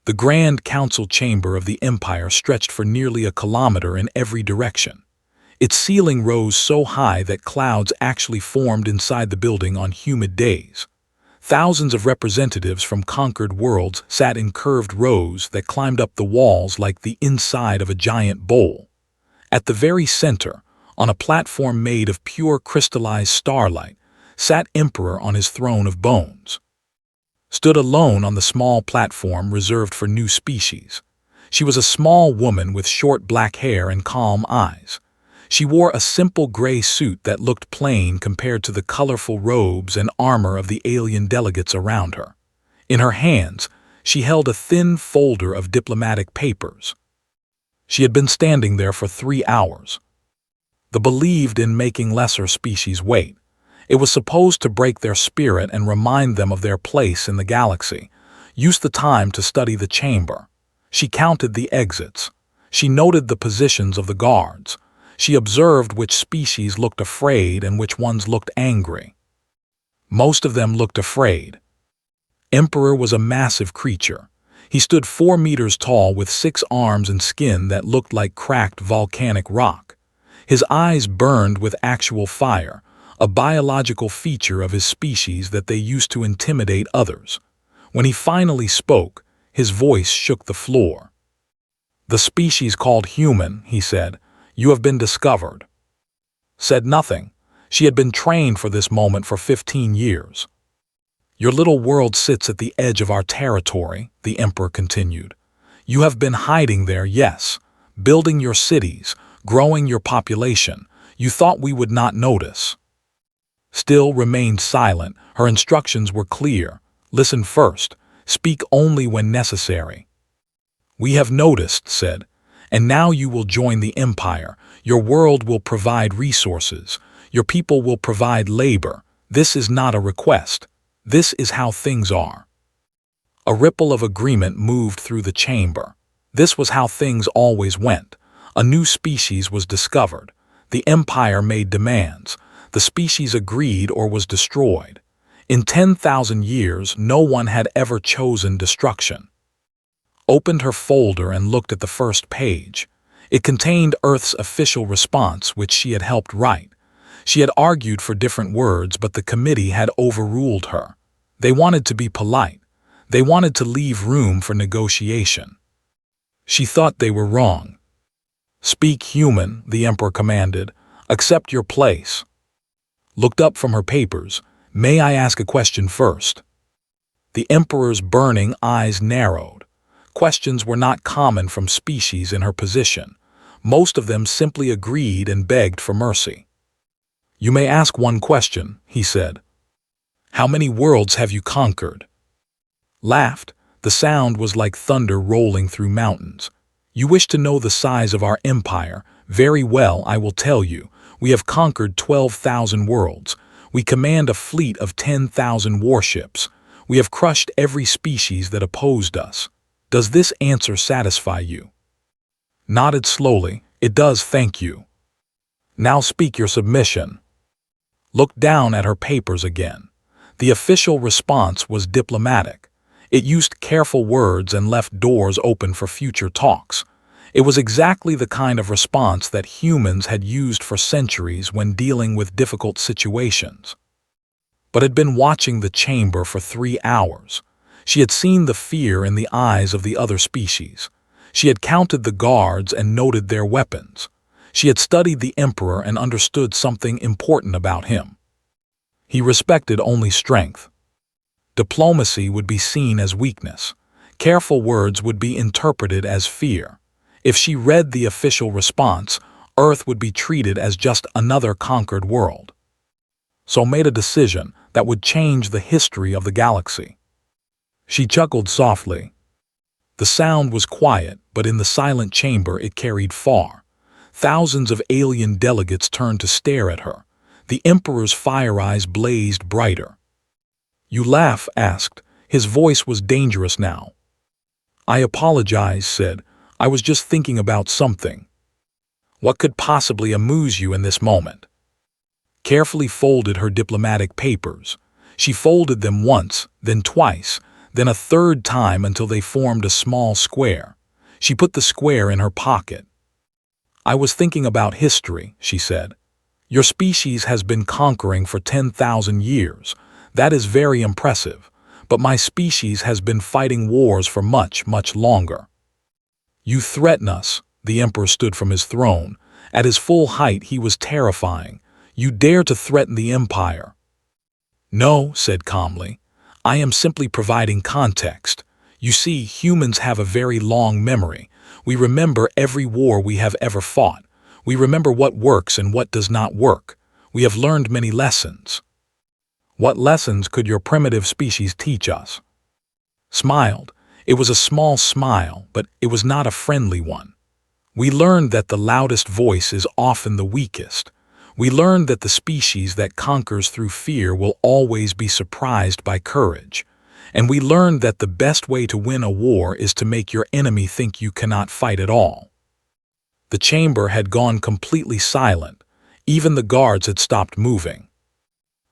The Grand Council chamber of the Empire stretched for nearly a kilometer in every direction. Its ceiling rose so high that clouds actually formed inside the building on humid days. Thousands of representatives from conquered worlds sat in curved rows that climbed up the walls like the inside of a giant bowl. At the very center, on a platform made of pure crystallized starlight, sat Emperor on his throne of bones. Stood alone on the small platform reserved for new species. She was a small woman with short black hair and calm eyes. She wore a simple gray suit that looked plain compared to the colorful robes and armor of the alien delegates around her. In her hands, she held a thin folder of diplomatic papers. She had been standing there for 3 hours. They believed in making lesser species wait. It was supposed to break their spirit and remind them of their place in the galaxy. Use the time to study the chamber. She counted the exits. She noted the positions of the guards. She observed which species looked afraid and which ones looked angry. Most of them looked afraid. Emperor was a massive creature. He stood 4 meters tall with 6 arms and skin that looked like cracked volcanic rock. His eyes burned with actual fire, a biological feature of his species that they used to intimidate others. When he finally spoke, his voice shook the floor. "The species called human," he said, "you have been discovered." Said nothing. She had been trained for this moment for 15 years. "Your little world sits at the edge of our territory," the Emperor continued. "You have been hiding there, yes, building your cities, growing your population. You thought we would not notice." Still remained silent. Her instructions were clear. Listen first. Speak only when necessary. "We have noticed," said, "and now you will join the Empire. Your world will provide resources. Your people will provide labor. This is not a request. This is how things are." A ripple of agreement moved through the chamber. This was how things always went. A new species was discovered. The Empire made demands. The species agreed or was destroyed. In 10,000 years, no one had ever chosen destruction. Opened her folder and looked at the first page. It contained Earth's official response, which she had helped write. She had argued for different words, but the committee had overruled her. They wanted to be polite. They wanted to leave room for negotiation. She thought they were wrong. "Speak human," the Emperor commanded. "Accept your place." Looked up from her papers. "May I ask a question first?" The Emperor's burning eyes narrowed. Questions were not common from species in her position. Most of them simply agreed and begged for mercy. "You may ask one question," he said. "How many worlds have you conquered?" Laughed. The sound was like thunder rolling through mountains. "You wish to know the size of our empire? Very well, I will tell you. We have conquered 12,000 worlds. We command a fleet of 10,000 warships. We have crushed every species that opposed us. Does this answer satisfy you?" Nodded slowly. "It does, thank you." "Now speak your submission." Looked down at her papers again. The official response was diplomatic. It used careful words and left doors open for future talks. It was exactly the kind of response that humans had used for centuries when dealing with difficult situations. But had been watching the chamber for 3 hours. She had seen the fear in the eyes of the other species. She had counted the guards and noted their weapons. She had studied the Emperor and understood something important about him. He respected only strength. Diplomacy would be seen as weakness. Careful words would be interpreted as fear. If she read the official response, Earth would be treated as just another conquered world. So made a decision that would change the history of the galaxy. She chuckled softly. The sound was quiet, but in the silent chamber it carried far. Thousands of alien delegates turned to stare at her. The Emperor's fire eyes blazed brighter. "You laugh?" asked. His voice was dangerous now. "I apologize," said. "I was just thinking about something." "What could possibly amuse you in this moment?" Carefully folded her diplomatic papers. She folded them once, then twice. then a third time until they formed a small square. She put the square in her pocket. "I was thinking about history," she said. "Your species has been conquering for 10,000 years. That is very impressive. But my species has been fighting wars for much, much longer." "You threaten us." The Emperor stood from his throne. At his full height he was terrifying. "You dare to threaten the Empire." "No," said calmly. "I am simply providing context. You see, humans have a very long memory. We remember every war we have ever fought. We remember what works and what does not work. We have learned many lessons." "What lessons could your primitive species teach us?" Smiled. It was a small smile, but it was not a friendly one. "We learned that the loudest voice is often the weakest. We learned that the species that conquers through fear will always be surprised by courage. And we learned that the best way to win a war is to make your enemy think you cannot fight at all." The chamber had gone completely silent. Even the guards had stopped moving.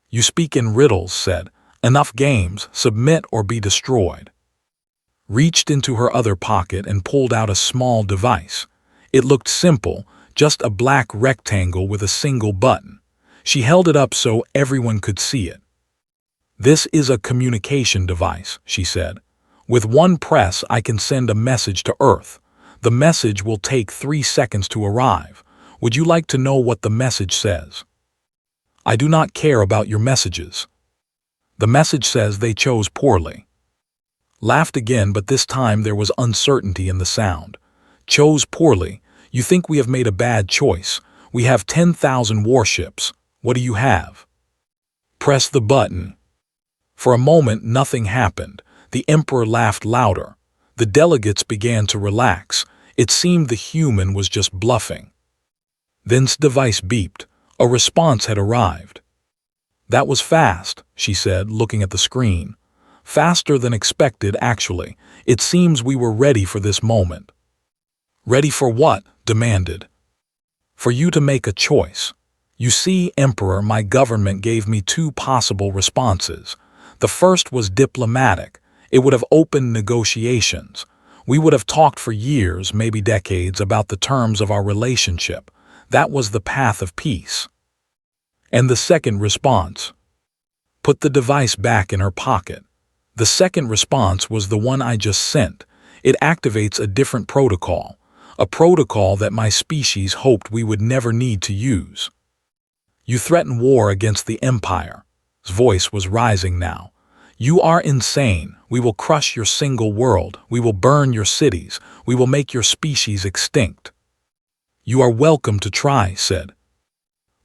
"You speak in riddles," said. "Enough games, submit or be destroyed." Reached into her other pocket and pulled out a small device. It looked simple, just a black rectangle with a single button. She held it up so everyone could see it. "This is a communication device," she said. "With one press I can send a message to Earth. The message will take 3 seconds to arrive. Would you like to know what the message says?" "I do not care about your messages." "The message says they chose poorly." Laughed again, but this time there was uncertainty in the sound. "Chose poorly? You think we have made a bad choice. We have 10,000 warships. What do you have?" "Press the button." For a moment nothing happened. The Emperor laughed louder. The delegates began to relax. It seemed the human was just bluffing. Then the device beeped. A response had arrived. "That was fast," she said, looking at the screen. "Faster than expected, actually. It seems we were ready for this moment." "Ready for what?" demanded. "For you to make a choice. You see, Emperor, my government gave me 2 possible responses. The first was diplomatic. It would have opened negotiations. We would have talked for years, maybe decades, about the terms of our relationship. That was the path of peace." "And the second response?" "Put the device back in her pocket." "The second response was the one I just sent. It activates a different protocol. A protocol that my species hoped we would never need to use." "You threaten war against the Empire." His voice was rising now. "You are insane. We will crush your single world. We will burn your cities. We will make your species extinct." "You are welcome to try," said.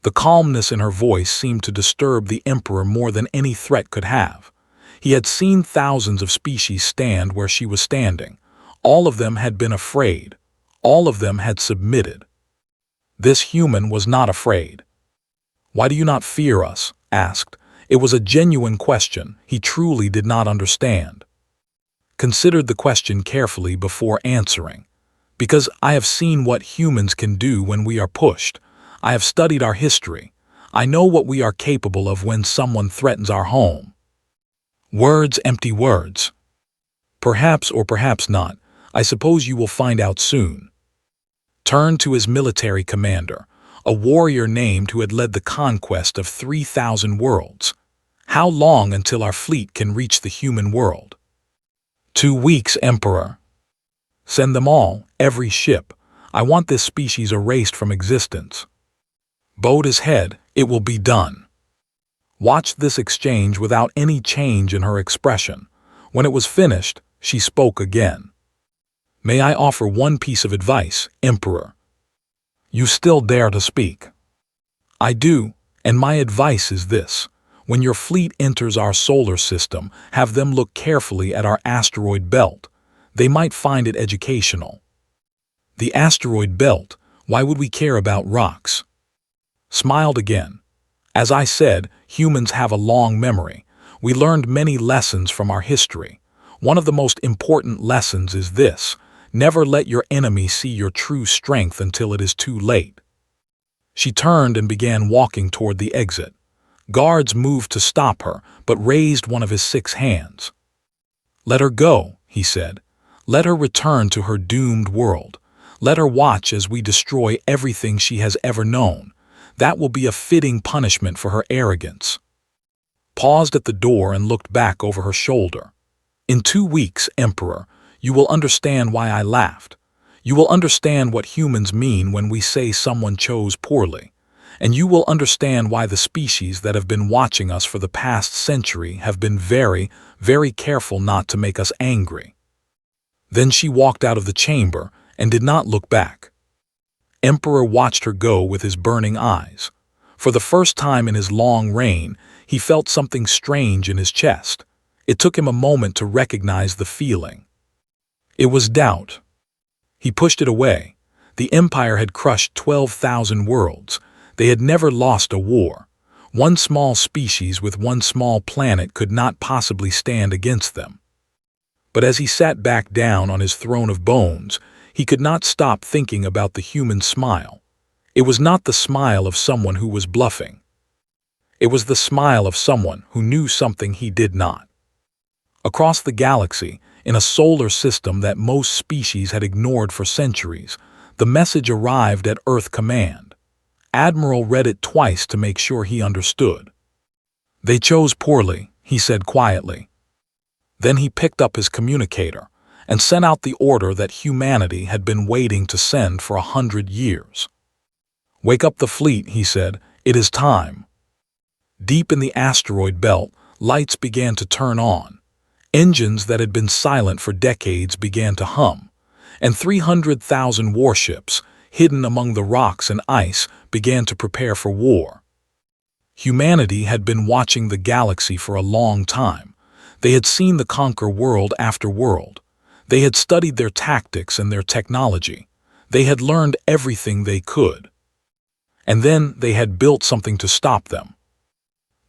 The calmness in her voice seemed to disturb the Emperor more than any threat could have. He had seen thousands of species stand where she was standing. All of them had been afraid. All of them had submitted. This human was not afraid. "Why do you not fear us?" asked. It was a genuine question. He truly did not understand. Considered the question carefully before answering. "Because I have seen what humans can do when we are pushed. I have studied our history. I know what we are capable of when someone threatens our home." Words, empty words. "Perhaps or perhaps not. I suppose you will find out soon." Turned to his military commander, a warrior named who had led the conquest of 3,000 worlds. "How long until our fleet can reach the human world?" 2 weeks, Emperor." "Send them all, every ship. I want this species erased from existence." Bowed his head. "It will be done." Watched this exchange without any change in her expression. When it was finished, she spoke again. "May I offer one piece of advice, Emperor?" "You still dare to speak?" "I do, and my advice is this. When your fleet enters our solar system, have them look carefully at our asteroid belt. They might find it educational." "The asteroid belt? Why would we care about rocks?" Smiled again. "As I said, humans have a long memory. We learned many lessons from our history. One of the most important lessons is this: never let your enemy see your true strength until it is too late." She turned and began walking toward the exit. Guards moved to stop her, but raised one of his 6 hands. "Let her go," he said. "Let her return to her doomed world. Let her watch as we destroy everything she has ever known. That will be a fitting punishment for her arrogance." Paused at the door and looked back over her shoulder. "In 2 weeks, Emperor, you will understand why I laughed. You will understand what humans mean when we say someone chose poorly. And you will understand why the species that have been watching us for the past century have been very, very careful not to make us angry." Then she walked out of the chamber and did not look back. Emperor watched her go with his burning eyes. For the first time in his long reign, he felt something strange in his chest. It took him a moment to recognize the feeling. It was doubt. He pushed it away. The Empire had crushed 12,000 worlds. They had never lost a war. One small species with one small planet could not possibly stand against them. But as he sat back down on his throne of bones, he could not stop thinking about the human smile. It was not the smile of someone who was bluffing. It was the smile of someone who knew something he did not. Across the galaxy, in a solar system that most species had ignored for centuries, the message arrived at Earth Command. Admiral read it twice to make sure he understood. "They chose poorly," he said quietly. Then he picked up his communicator and sent out the order that humanity had been waiting to send for 100 years. "Wake up the fleet," he said. "It is time." Deep in the asteroid belt, lights began to turn on. Engines that had been silent for decades began to hum, and 300,000 warships, hidden among the rocks and ice, began to prepare for war. Humanity had been watching the galaxy for a long time. They had seen the conquer world after world. They had studied their tactics and their technology. They had learned everything they could. And then they had built something to stop them.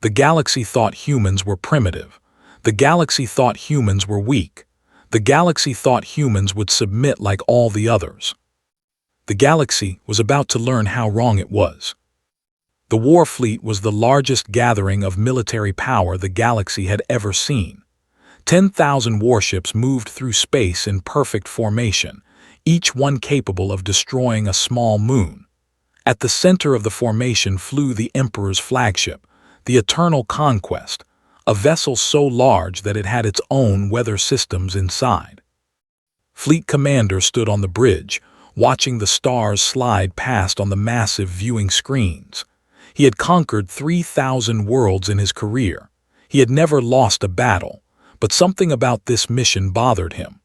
The galaxy thought humans were primitive. The galaxy thought humans were weak. The galaxy thought humans would submit like all the others. The galaxy was about to learn how wrong it was. The war fleet was the largest gathering of military power the galaxy had ever seen. 10,000 warships moved through space in perfect formation, each one capable of destroying a small moon. At the center of the formation flew the Emperor's flagship, the Eternal Conquest, a vessel so large that it had its own weather systems inside. Fleet Commander stood on the bridge, watching the stars slide past on the massive viewing screens. He had conquered 3,000 worlds in his career. He had never lost a battle, but something about this mission bothered him.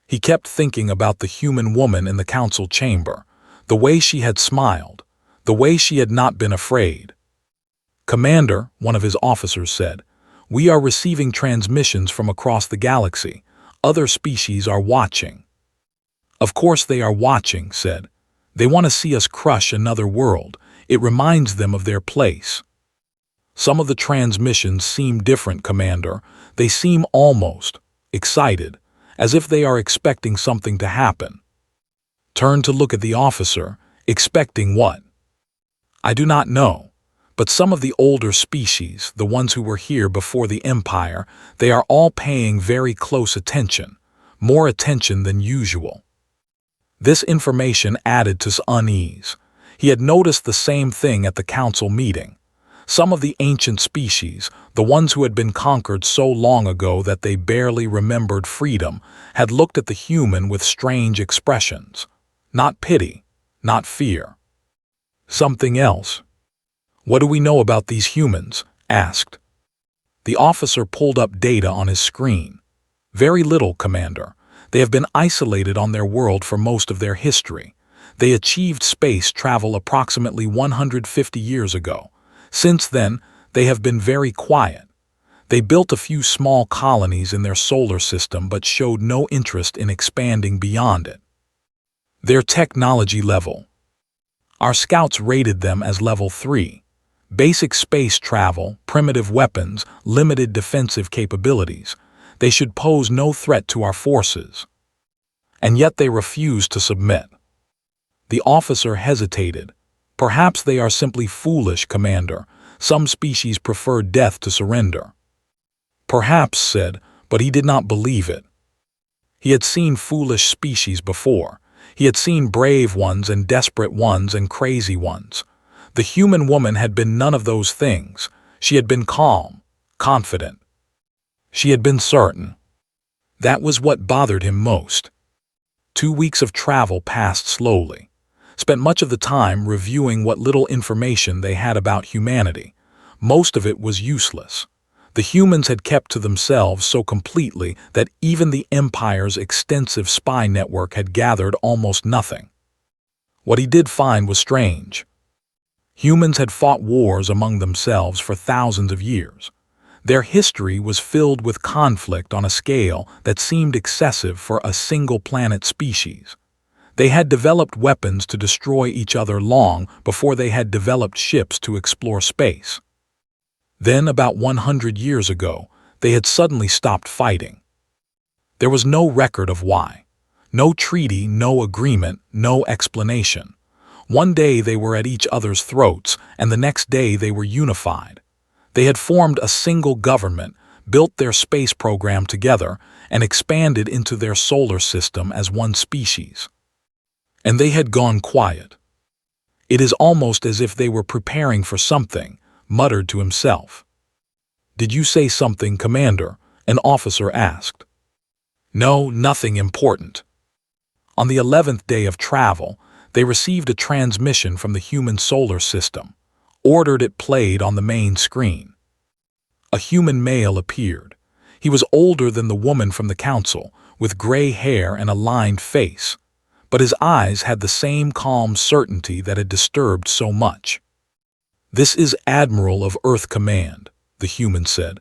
He kept thinking about the human woman in the council chamber, the way she had smiled, the way she had not been afraid. "Commander," one of his officers said, "we are receiving transmissions from across the galaxy. Other species are watching." "Of course they are watching," said. "They want to see us crush another world. It reminds them of their place." "Some of the transmissions seem different, Commander. They seem almost excited, as if they are expecting something to happen." Turned to look at the officer, expecting what? "I do not know. But some of the older species, the ones who were here before the Empire, they are all paying very close attention, more attention than usual." This information added to his unease. He had noticed the same thing at the council meeting. Some of the ancient species, the ones who had been conquered so long ago that they barely remembered freedom, had looked at the human with strange expressions. Not pity, not fear. Something else. "What do we know about these humans?" asked. The officer pulled up data on his screen. "Very little, Commander. They have been isolated on their world for most of their history. They achieved space travel approximately 150 years ago. Since then, they have been very quiet. They built a few small colonies in their solar system but showed no interest in expanding beyond it." "Their technology level." "Our scouts rated them as level 3. Basic space travel, primitive weapons, limited defensive capabilities. They should pose no threat to our forces." And yet they refuse to submit. The officer hesitated. "Perhaps they are simply foolish, Commander. Some species prefer death to surrender." "Perhaps," said, But he did not believe it. He had seen foolish species before. He had seen brave ones and desperate ones and crazy ones. The human woman had been none of those things. She had been calm, confident. She had been certain. That was what bothered him most. 2 weeks of travel passed slowly. Spent much of the time reviewing what little information they had about humanity. Most of it was useless. The humans had kept to themselves so completely that even the Empire's extensive spy network had gathered almost nothing. What he did find was strange. Humans had fought wars among themselves for thousands of years. Their history was filled with conflict on a scale that seemed excessive for a single-planet species. They had developed weapons to destroy each other long before they had developed ships to explore space. Then, about 100 years ago, they had suddenly stopped fighting. There was no record of why. No treaty, no agreement, no explanation. One day they were at each other's throats, and the next day they were unified. They had formed a single government, built their space program together, and expanded into their solar system as one species. And they had gone quiet. It is almost as if they were preparing for something, muttered to himself. "Did you say something, Commander?" an officer asked. "No, nothing important." On the 11th day of travel, they received a transmission from the human solar system. Ordered it played on the main screen. A human male appeared. He was older than the woman from the council, with gray hair and a lined face. But his eyes had the same calm certainty that had disturbed so much. "This is Admiral of Earth Command," the human said.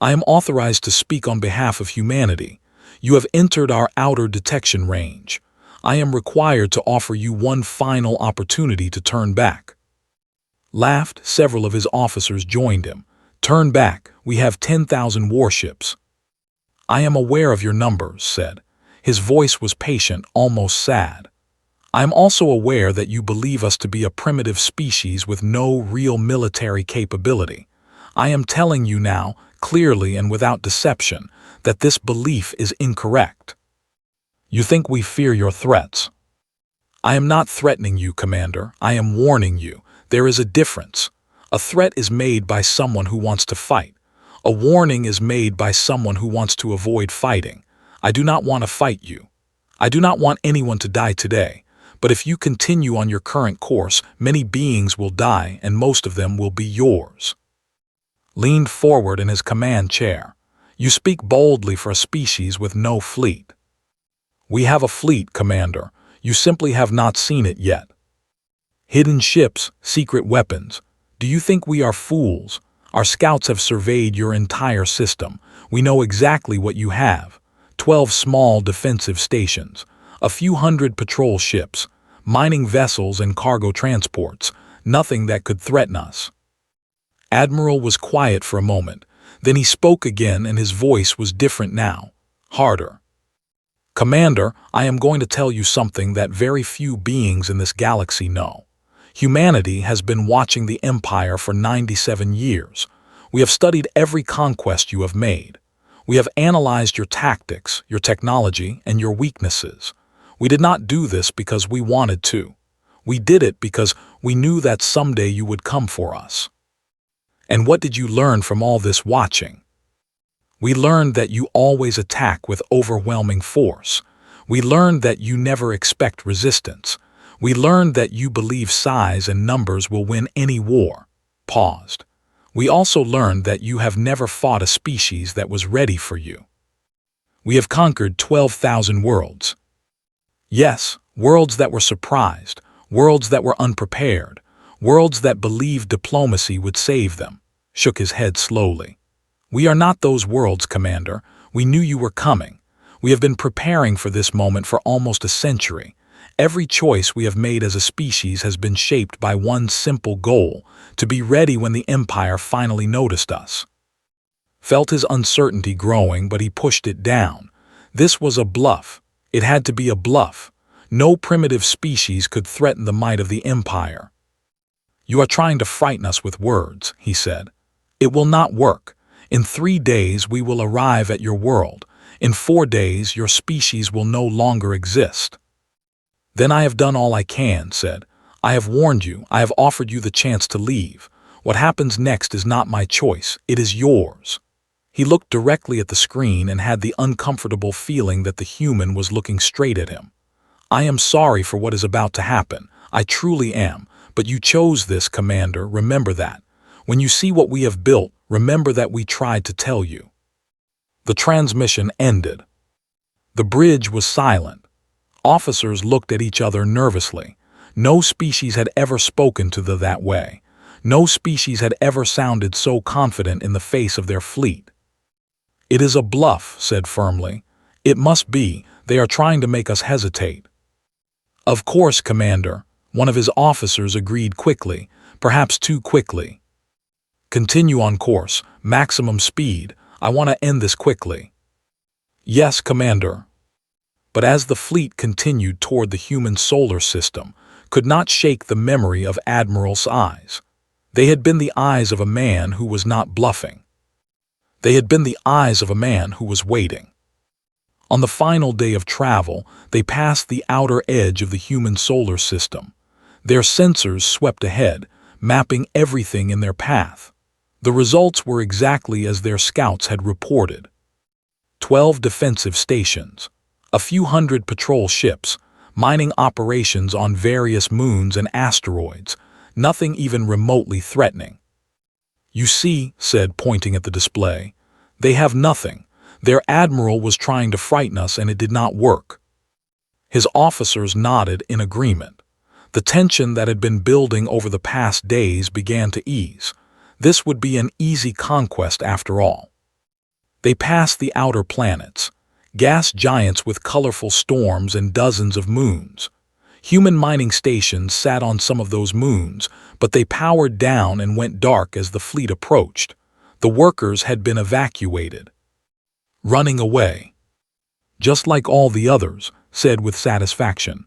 "I am authorized to speak on behalf of humanity. You have entered our outer detection range. I am required to offer you one final opportunity to turn back." Laughed, several of his officers joined him. "Turn back, we have 10,000 warships." "I am aware of your numbers," said. His voice was patient, almost sad. "I am also aware that you believe us to be a primitive species with no real military capability. I am telling you now, clearly and without deception, that this belief is incorrect. You think we fear your threats. I am not threatening you, Commander. I am warning you. There is a difference. A threat is made by someone who wants to fight. A warning is made by someone who wants to avoid fighting. I do not want to fight you. I do not want anyone to die today. But if you continue on your current course, many beings will die, and most of them will be yours." Leaned forward in his command chair. "You speak boldly for a species with no fleet." "We have a fleet, Commander. You simply have not seen it yet. Hidden ships, secret weapons. Do you think we are fools? Our scouts have surveyed your entire system. We know exactly what you have. 12 small defensive stations, a few hundred patrol ships, mining vessels and cargo transports, nothing that could threaten us." Admiral was quiet for a moment. Then he spoke again, and his voice was different now, harder. "Commander, I am going to tell you something that very few beings in this galaxy know. Humanity has been watching the Empire for 97 years. We have studied every conquest you have made. We have analyzed your tactics, your technology, and your weaknesses. We did not do this because we wanted to. We did it because we knew that someday you would come for us. And what did you learn from all this watching? We learned that you always attack with overwhelming force. We learned that you never expect resistance. We learned that you believe size and numbers will win any war." Paused. "We also learned that you have never fought a species that was ready for you. We have conquered 12,000 worlds. Yes, worlds that were surprised, worlds that were unprepared, worlds that believed diplomacy would save them." Shook his head slowly. "We are not those worlds, Commander. We knew you were coming. We have been preparing for this moment for almost a century. Every choice we have made as a species has been shaped by one simple goal, to be ready when the Empire finally noticed us." Felt his uncertainty growing, but he pushed it down. This was a bluff. It had to be a bluff. No primitive species could threaten the might of the Empire. "You are trying to frighten us with words," he said. "It will not work. In 3 days we will arrive at your world. In 4 days your species will no longer exist." "Then I have done all I can," said. "I have warned you, I have offered you the chance to leave. What happens next is not my choice, it is yours." He looked directly at the screen and had the uncomfortable feeling that the human was looking straight at him. "I am sorry for what is about to happen. I truly am. But you chose this, Commander, remember that. When you see what we have built, remember that we tried to tell you." The transmission ended. The bridge was silent. Officers looked at each other nervously. No species had ever spoken to them that way. No species had ever sounded so confident in the face of their fleet. "It is a bluff," said firmly. "It must be. They are trying to make us hesitate." "Of course, Commander," one of his officers agreed quickly, perhaps too quickly. "Continue on course, maximum speed. I want to end this quickly." "Yes, Commander." But as the fleet continued toward the human solar system, could not shake the memory of Admiral's eyes. They had been the eyes of a man who was not bluffing. They had been the eyes of a man who was waiting. On the final day of travel, they passed the outer edge of the human solar system. Their sensors swept ahead, mapping everything in their path. The results were exactly as their scouts had reported. 12 defensive stations, a few hundred patrol ships, mining operations on various moons and asteroids, nothing even remotely threatening. "You see," said, pointing at the display, "they have nothing. Their admiral was trying to frighten us and it did not work." His officers nodded in agreement. The tension that had been building over the past days began to ease. This would be an easy conquest after all. They passed the outer planets, gas giants with colorful storms and dozens of moons. Human mining stations sat on some of those moons, but they powered down and went dark as the fleet approached. The workers had been evacuated. "Running away." "Just like all the others," said with satisfaction.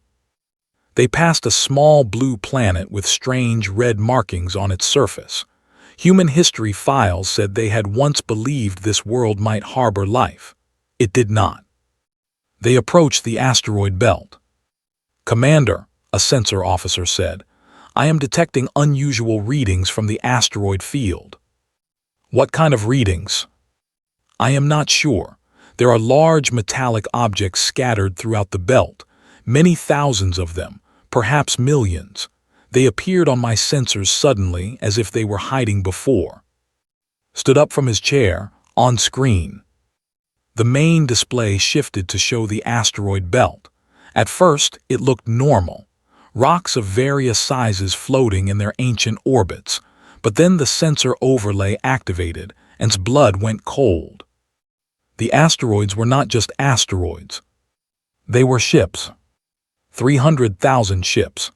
They passed a small blue planet with strange red markings on its surface. Human history files said they had once believed this world might harbor life. It did not. They approached the asteroid belt. "Commander," a sensor officer said, "I am detecting unusual readings from the asteroid field." "What kind of readings?" "I am not sure. There are large metallic objects scattered throughout the belt, many thousands of them, perhaps millions. They appeared on my sensors suddenly as if they were hiding before." Stood up from his chair, on screen. The main display shifted to show the asteroid belt. At first, it looked normal. Rocks of various sizes floating in their ancient orbits, but then the sensor overlay activated, and its blood went cold. The asteroids were not just asteroids. They were ships. 300,000 ships.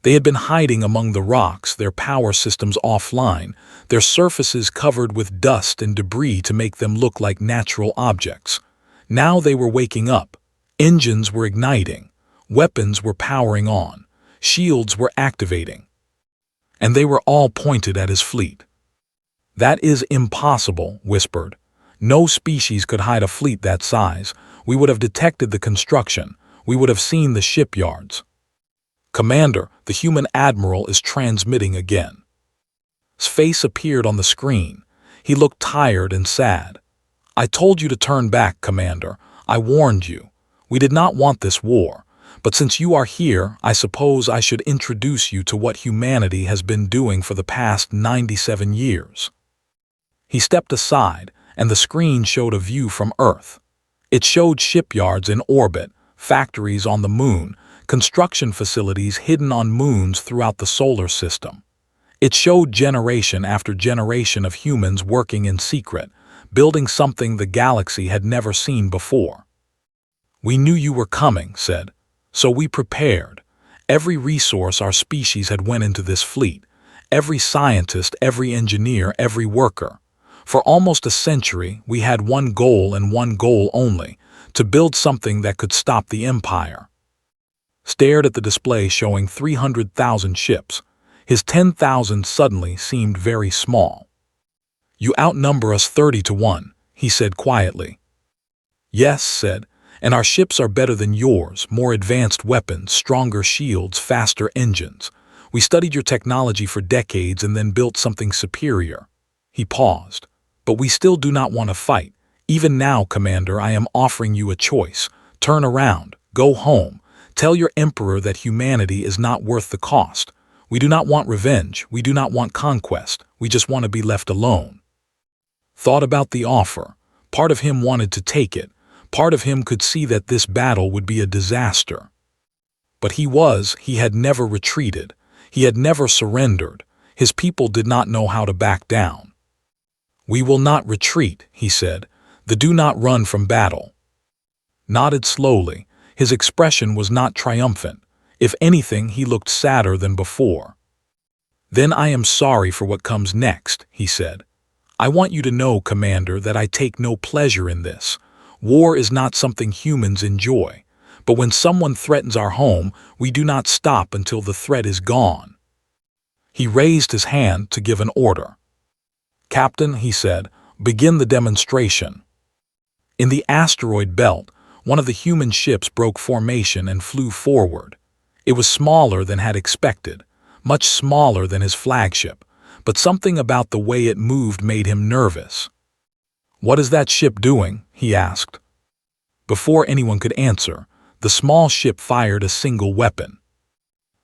They had been hiding among the rocks, their power systems offline, their surfaces covered with dust and debris to make them look like natural objects. Now they were waking up. Engines were igniting. Weapons were powering on. Shields were activating. And they were all pointed at his fleet. "That is impossible," whispered. "No species could hide a fleet that size. We would have detected the construction. We would have seen the shipyards." "Commander, the human admiral is transmitting again." His face appeared on the screen. He looked tired and sad. "I told you to turn back, Commander. I warned you. We did not want this war. But since you are here, I suppose I should introduce you to what humanity has been doing for the past 97 years. He stepped aside, and the screen showed a view from Earth. It showed shipyards in orbit, factories on the moon, construction facilities hidden on moons throughout the solar system. It showed generation after generation of humans working in secret, building something the galaxy had never seen before. "We knew you were coming," said, "so we prepared. Every resource our species had went into this fleet, every scientist, every engineer, every worker. For almost a century, we had one goal and one goal only, to build something that could stop the Empire." Stared at the display showing 300,000 ships. His 10,000 suddenly seemed very small. You outnumber us 30-1, he said quietly. Yes, said, and our ships are better than yours, more advanced weapons, stronger shields, faster engines. We studied your technology for decades and then built something superior. He paused. But we still do not want to fight. Even now, Commander, I am offering you a choice. Turn around, go home. Tell your Emperor that humanity is not worth the cost. We do not want revenge, we do not want conquest, we just want to be left alone. Thought about the offer. Part of him wanted to take it. Part of him could see that this battle would be a disaster. But he had never retreated. He had never surrendered. His people did not know how to back down. We will not retreat, he said. Do not run from battle. Nodded slowly. His expression was not triumphant. If anything, he looked sadder than before. Then I am sorry for what comes next, he said. I want you to know, Commander, that I take no pleasure in this. War is not something humans enjoy. But when someone threatens our home, we do not stop until the threat is gone. He raised his hand to give an order. Captain, he said, begin the demonstration. In the asteroid belt, one of the human ships broke formation and flew forward. It was smaller than had expected, much smaller than his flagship, but something about the way it moved made him nervous. What is that ship doing? He asked. Before anyone could answer, the small ship fired a single weapon.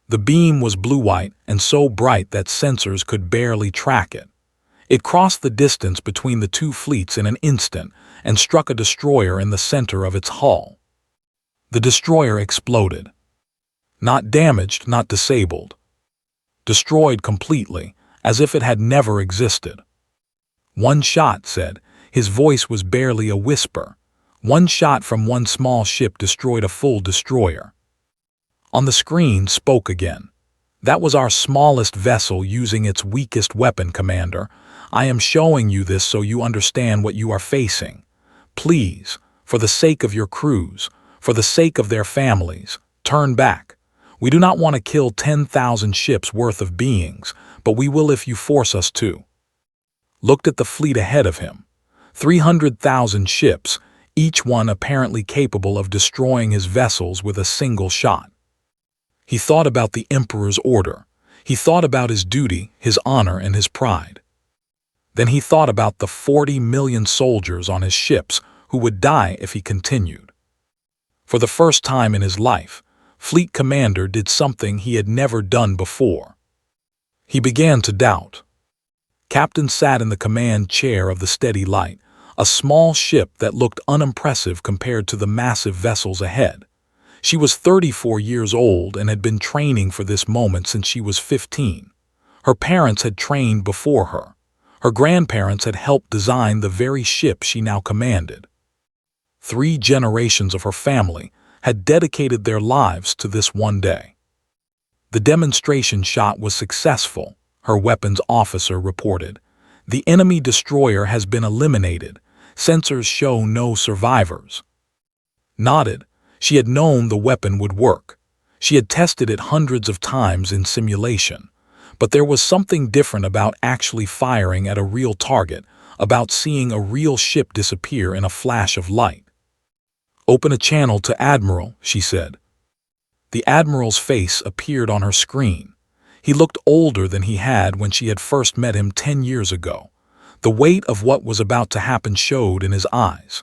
The beam was blue-white and so bright that sensors could barely track it. It crossed the distance between the two fleets in an instant and struck a destroyer in the center of its hull. The destroyer exploded. Not damaged, not disabled. Destroyed completely, as if it had never existed. One shot, said. His voice was barely a whisper. One shot from one small ship destroyed a full destroyer. On the screen spoke again. That was our smallest vessel using its weakest weapon, Commander. I am showing you this so you understand what you are facing. Please, for the sake of your crews, for the sake of their families, turn back. We do not want to kill 10,000 ships worth of beings, but we will if you force us to. Looked at the fleet ahead of him. 300,000 ships, each one apparently capable of destroying his vessels with a single shot. He thought about the Emperor's order. He thought about his duty, his honor, and his pride. Then he thought about the 40 million soldiers on his ships who would die if he continued. For the first time in his life, Fleet Commander did something he had never done before. He began to doubt. Captain sat in the command chair of the Steady Light, a small ship that looked unimpressive compared to the massive vessels ahead. She was 34 years old and had been training for this moment since she was 15. Her parents had trained before her. Her grandparents had helped design the very ship she now commanded. 3 generations of her family had dedicated their lives to this one day. The demonstration shot was successful, her weapons officer reported. The enemy destroyer has been eliminated. Sensors show no survivors. Nodded. She had known the weapon would work. She had tested it hundreds of times in simulation. But there was something different about actually firing at a real target, about seeing a real ship disappear in a flash of light. Open a channel to Admiral, she said. The Admiral's face appeared on her screen. He looked older than he had when she had first met him 10 years ago. The weight of what was about to happen showed in his eyes.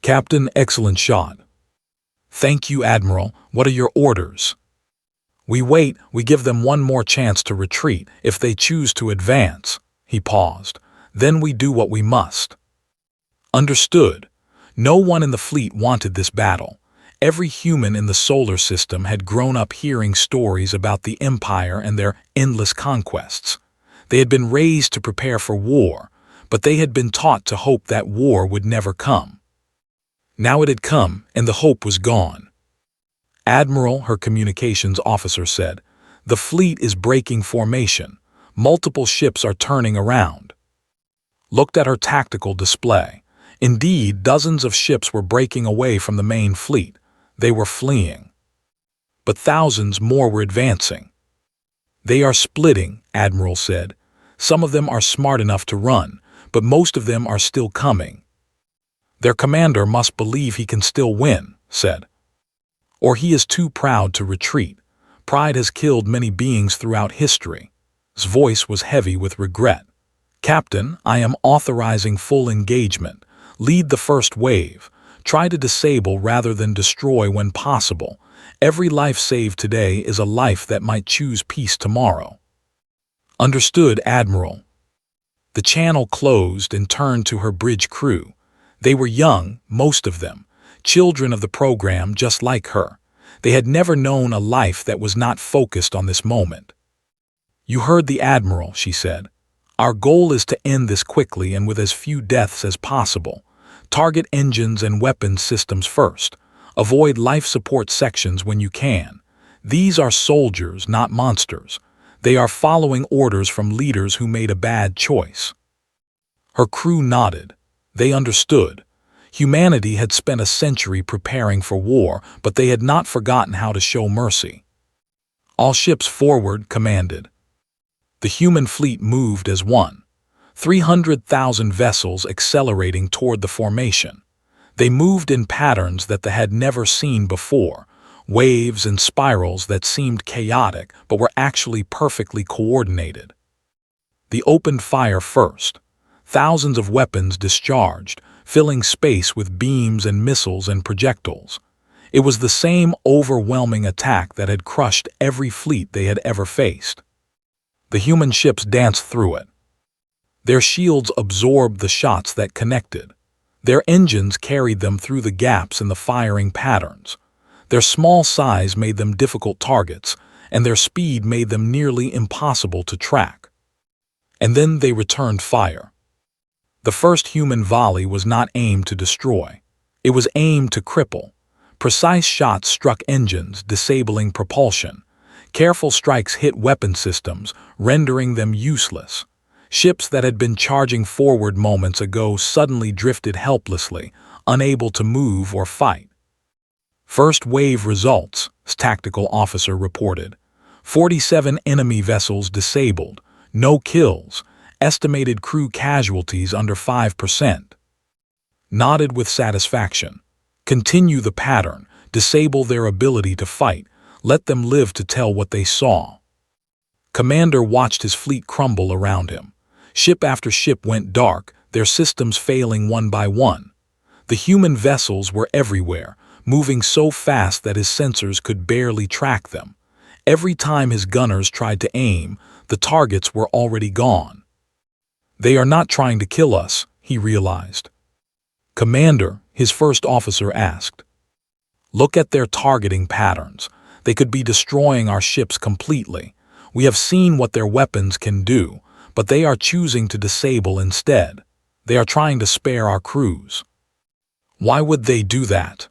Captain, excellent shot. Thank you, Admiral. What are your orders? We wait, we give them one more chance to retreat if they choose to advance. He paused. Then we do what we must. Understood. No one in the fleet wanted this battle. Every human in the solar system had grown up hearing stories about the Empire and their endless conquests. They had been raised to prepare for war, but they had been taught to hope that war would never come. Now it had come, and the hope was gone. Admiral, her communications officer said, the fleet is breaking formation. Multiple ships are turning around. Looked at her tactical display. Indeed, dozens of ships were breaking away from the main fleet. They were fleeing. But thousands more were advancing. They are splitting, Admiral said. Some of them are smart enough to run, but most of them are still coming. Their commander must believe he can still win, said. Or he is too proud to retreat. Pride has killed many beings throughout history. His voice was heavy with regret. Captain, I am authorizing full engagement. Lead the first wave. Try to disable rather than destroy when possible. Every life saved today is a life that might choose peace tomorrow. Understood, Admiral. The channel closed and turned to her bridge crew. They were young, most of them, children of the program just like her. They had never known a life that was not focused on this moment. You heard the Admiral, she said. Our goal is to end this quickly and with as few deaths as possible. Target engines and weapons systems first. Avoid life support sections when you can. These are soldiers, not monsters. They are following orders from leaders who made a bad choice. Her crew nodded. They understood. Humanity had spent a century preparing for war, but they had not forgotten how to show mercy. All ships forward, commanded. The human fleet moved as one. 300,000 vessels accelerating toward the formation. They moved in patterns that they had never seen before, waves and spirals that seemed chaotic but were actually perfectly coordinated. They opened fire first. Thousands of weapons discharged, filling space with beams and missiles and projectiles. It was the same overwhelming attack that had crushed every fleet they had ever faced. The human ships danced through it. Their shields absorbed the shots that connected. Their engines carried them through the gaps in the firing patterns. Their small size made them difficult targets, and their speed made them nearly impossible to track. And then they returned fire. The first human volley was not aimed to destroy. It was aimed to cripple. Precise shots struck engines, disabling propulsion. Careful strikes hit weapon systems, rendering them useless. Ships that had been charging forward moments ago suddenly drifted helplessly, unable to move or fight. First wave results, tactical officer reported. 47 enemy vessels disabled, no kills, estimated crew casualties under 5%. Nodded with satisfaction. Continue the pattern, disable their ability to fight, let them live to tell what they saw. Commander watched his fleet crumble around him. Ship after ship went dark, their systems failing one by one. The human vessels were everywhere, moving so fast that his sensors could barely track them. Every time his gunners tried to aim, the targets were already gone. They are not trying to kill us, he realized. Commander, his first officer asked. Look at their targeting patterns. They could be destroying our ships completely. We have seen what their weapons can do, but they are choosing to disable instead. They are trying to spare our crews. Why would they do that?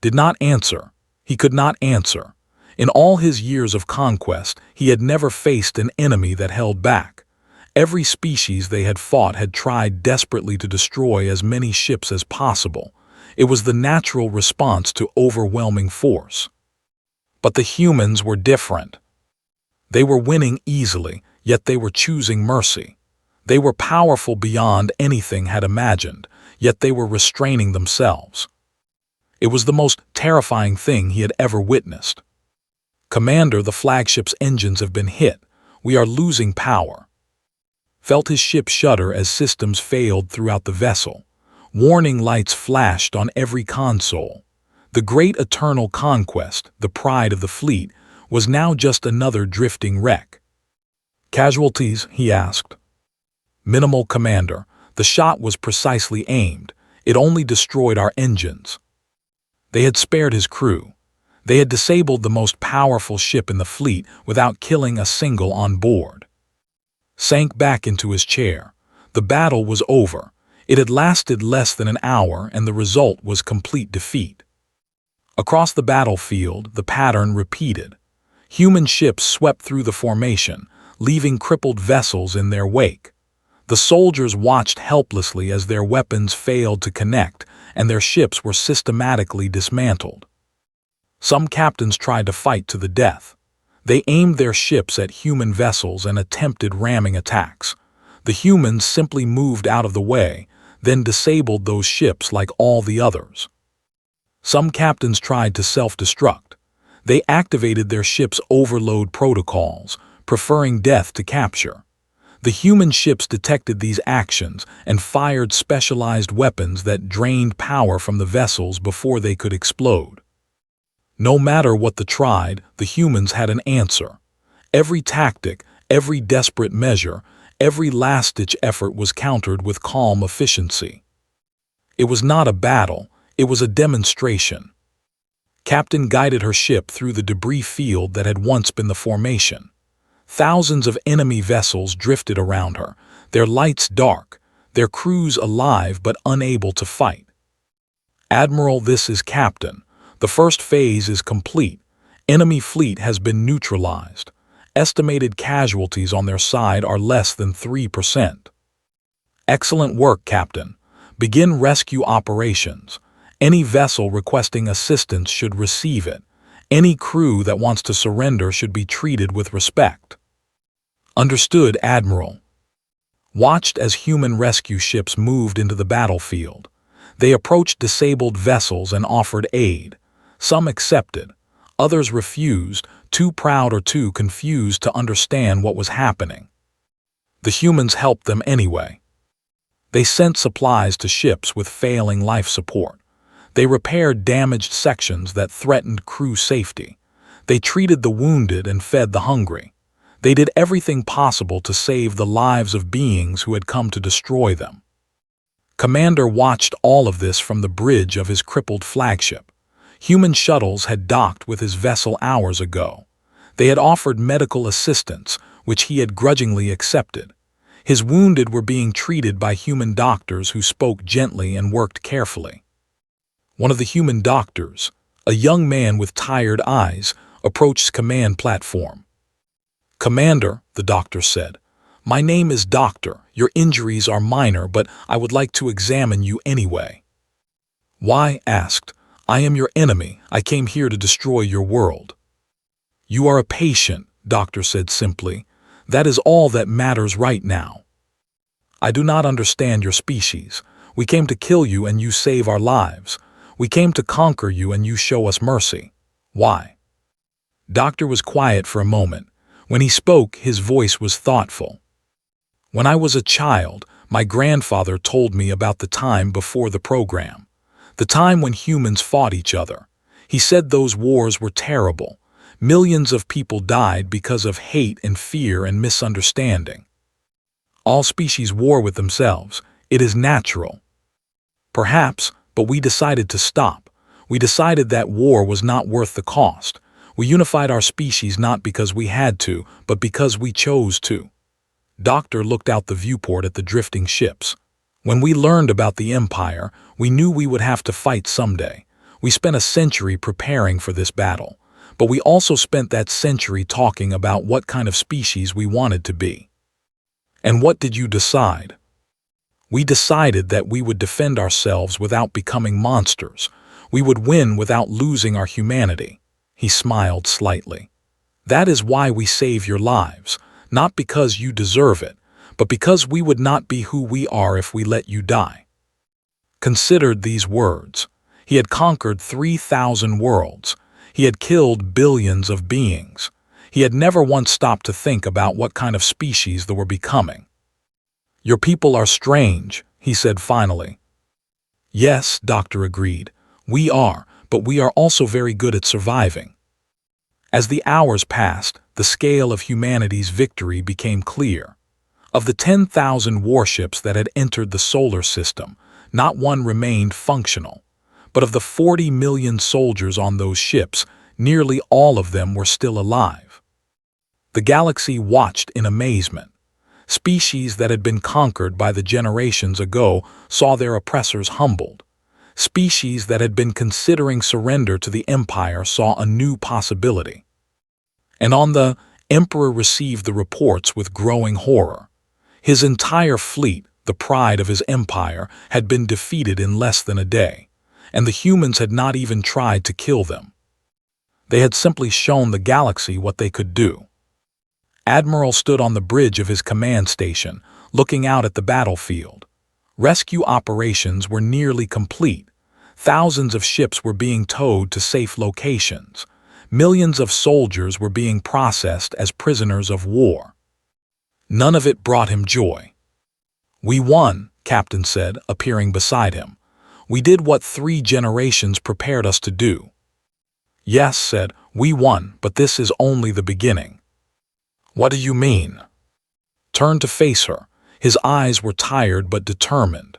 Did not answer. He could not answer. In all his years of conquest, he had never faced an enemy that held back. Every species they had fought had tried desperately to destroy as many ships as possible. It was the natural response to overwhelming force. But the humans were different. They were winning easily, yet they were choosing mercy. They were powerful beyond anything had imagined, yet they were restraining themselves. It was the most terrifying thing he had ever witnessed. Commander, the flagship's engines have been hit. We are losing power. Felt his ship shudder as systems failed throughout the vessel. Warning lights flashed on every console. The great eternal conquest, the pride of the fleet, was now just another drifting wreck. Casualties, he asked. Minimal, Commander. The shot was precisely aimed. It only destroyed our engines. They had spared his crew. They had disabled the most powerful ship in the fleet without killing a single on board. Sank back into his chair. The battle was over. It had lasted less than an hour, and the result was complete defeat. Across the battlefield, the pattern repeated. Human ships swept through the formation, leaving crippled vessels in their wake. The soldiers watched helplessly as their weapons failed to connect, and their ships were systematically dismantled. Some captains tried to fight to the death. They aimed their ships at human vessels and attempted ramming attacks. The humans simply moved out of the way, then disabled those ships like all the others. Some captains tried to self-destruct. They activated their ship's overload protocols, preferring death to capture. The human ships detected these actions and fired specialized weapons that drained power from the vessels before they could explode. No matter what they tried, the humans had an answer. Every tactic, every desperate measure, every last-ditch effort was countered with calm efficiency. It was not a battle, it was a demonstration. Captain guided her ship through the debris field that had once been the formation. Thousands of enemy vessels drifted around her, their lights dark, their crews alive but unable to fight. "Admiral, this is Captain. The first phase is complete. Enemy fleet has been neutralized. Estimated casualties on their side are less than 3%. Excellent work, Captain. Begin rescue operations. Any vessel requesting assistance should receive it. Any crew that wants to surrender should be treated with respect." "Understood, Admiral." Watched as human rescue ships moved into the battlefield. They approached disabled vessels and offered aid. Some accepted. Others refused, too proud or too confused to understand what was happening. The humans helped them anyway. They sent supplies to ships with failing life support. They repaired damaged sections that threatened crew safety. They treated the wounded and fed the hungry. They did everything possible to save the lives of beings who had come to destroy them. Commander watched all of this from the bridge of his crippled flagship. Human shuttles had docked with his vessel hours ago. They had offered medical assistance, which he had grudgingly accepted. His wounded were being treated by human doctors who spoke gently and worked carefully. One of the human doctors, a young man with tired eyes, approached command platform. "Commander," the doctor said, "my name is Doctor. Your injuries are minor, but I would like to examine you anyway." "Why?" asked. "I am your enemy. I came here to destroy your world." "You are a patient," Doctor said simply. "That is all that matters right now." "I do not understand your species. We came to kill you and you save our lives. We came to conquer you and you show us mercy. Why?" Doctor was quiet for a moment. When he spoke, his voice was thoughtful. "When I was a child, my grandfather told me about the time before the program. The time when humans fought each other. He said those wars were terrible. Millions of people died because of hate and fear and misunderstanding. All species war with themselves. It is natural. Perhaps, but we decided to stop. We decided that war was not worth the cost. We unified our species not because we had to, but because we chose to." Doctor looked out the viewport at the drifting ships. "When we learned about the Empire, we knew we would have to fight someday. We spent a century preparing for this battle, but we also spent that century talking about what kind of species we wanted to be." "And what did you decide?" "We decided that we would defend ourselves without becoming monsters. We would win without losing our humanity." He smiled slightly. "That is why we save your lives, not because you deserve it, but because we would not be who we are if we let you die." Considered these words. He had conquered 3,000 worlds. He had killed billions of beings. He had never once stopped to think about what kind of species they were becoming. "Your people are strange," he said finally. "Yes," Doctor agreed. "We are, but we are also very good at surviving." As the hours passed, the scale of humanity's victory became clear. Of the 10,000 warships that had entered the solar system, not one remained functional. But of the 40 million soldiers on those ships, nearly all of them were still alive. The galaxy watched in amazement. Species that had been conquered by the generations ago saw their oppressors humbled. Species that had been considering surrender to the Empire saw a new possibility. And the Emperor received the reports with growing horror. His entire fleet, the pride of his empire, had been defeated in less than a day, and the humans had not even tried to kill them. They had simply shown the galaxy what they could do. Admiral stood on the bridge of his command station, looking out at the battlefield. Rescue operations were nearly complete. Thousands of ships were being towed to safe locations. Millions of soldiers were being processed as prisoners of war. None of it brought him joy. "We won," Captain said, appearing beside him. "We did what 3 generations prepared us to do." "Yes," said, "we won, but this is only the beginning." "What do you mean?" Turned to face her. His eyes were tired but determined.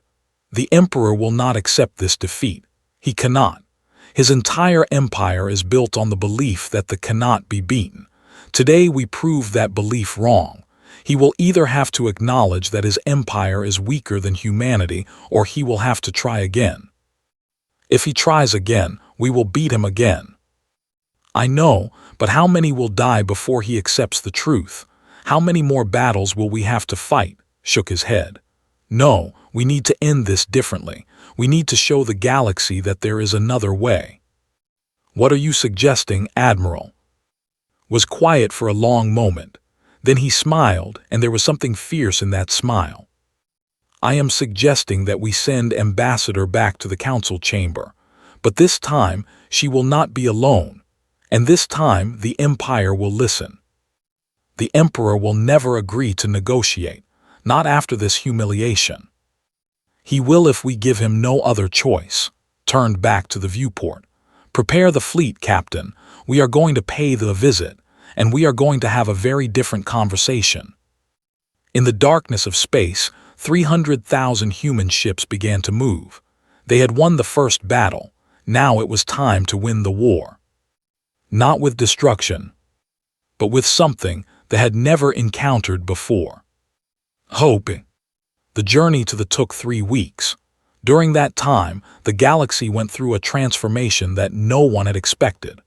"The Emperor will not accept this defeat. He cannot. His entire empire is built on the belief that the cannot be beaten. Today we proved that belief wrong. He will either have to acknowledge that his empire is weaker than humanity, or he will have to try again. If he tries again, we will beat him again." "I know, but how many will die before he accepts the truth? How many more battles will we have to fight?" Shook his head. "No, we need to end this differently. We need to show the galaxy that there is another way." "What are you suggesting, Admiral?" Was quiet for a long moment. Then he smiled, and there was something fierce in that smile. "I am suggesting that we send Ambassador back to the council chamber. But this time, she will not be alone. And this time, the Empire will listen. The Emperor will never agree to negotiate, not after this humiliation. He will if we give him no other choice." Turned back to the viewport. "Prepare the fleet, Captain. We are going to pay the visit, and we are going to have a very different conversation." In the darkness of space, 300,000 human ships began to move. They had won the first battle. Now it was time to win the war. Not with destruction, but with something they had never encountered before. Hope. The journey to the took 3 weeks. During that time, the galaxy went through a transformation that no one had expected.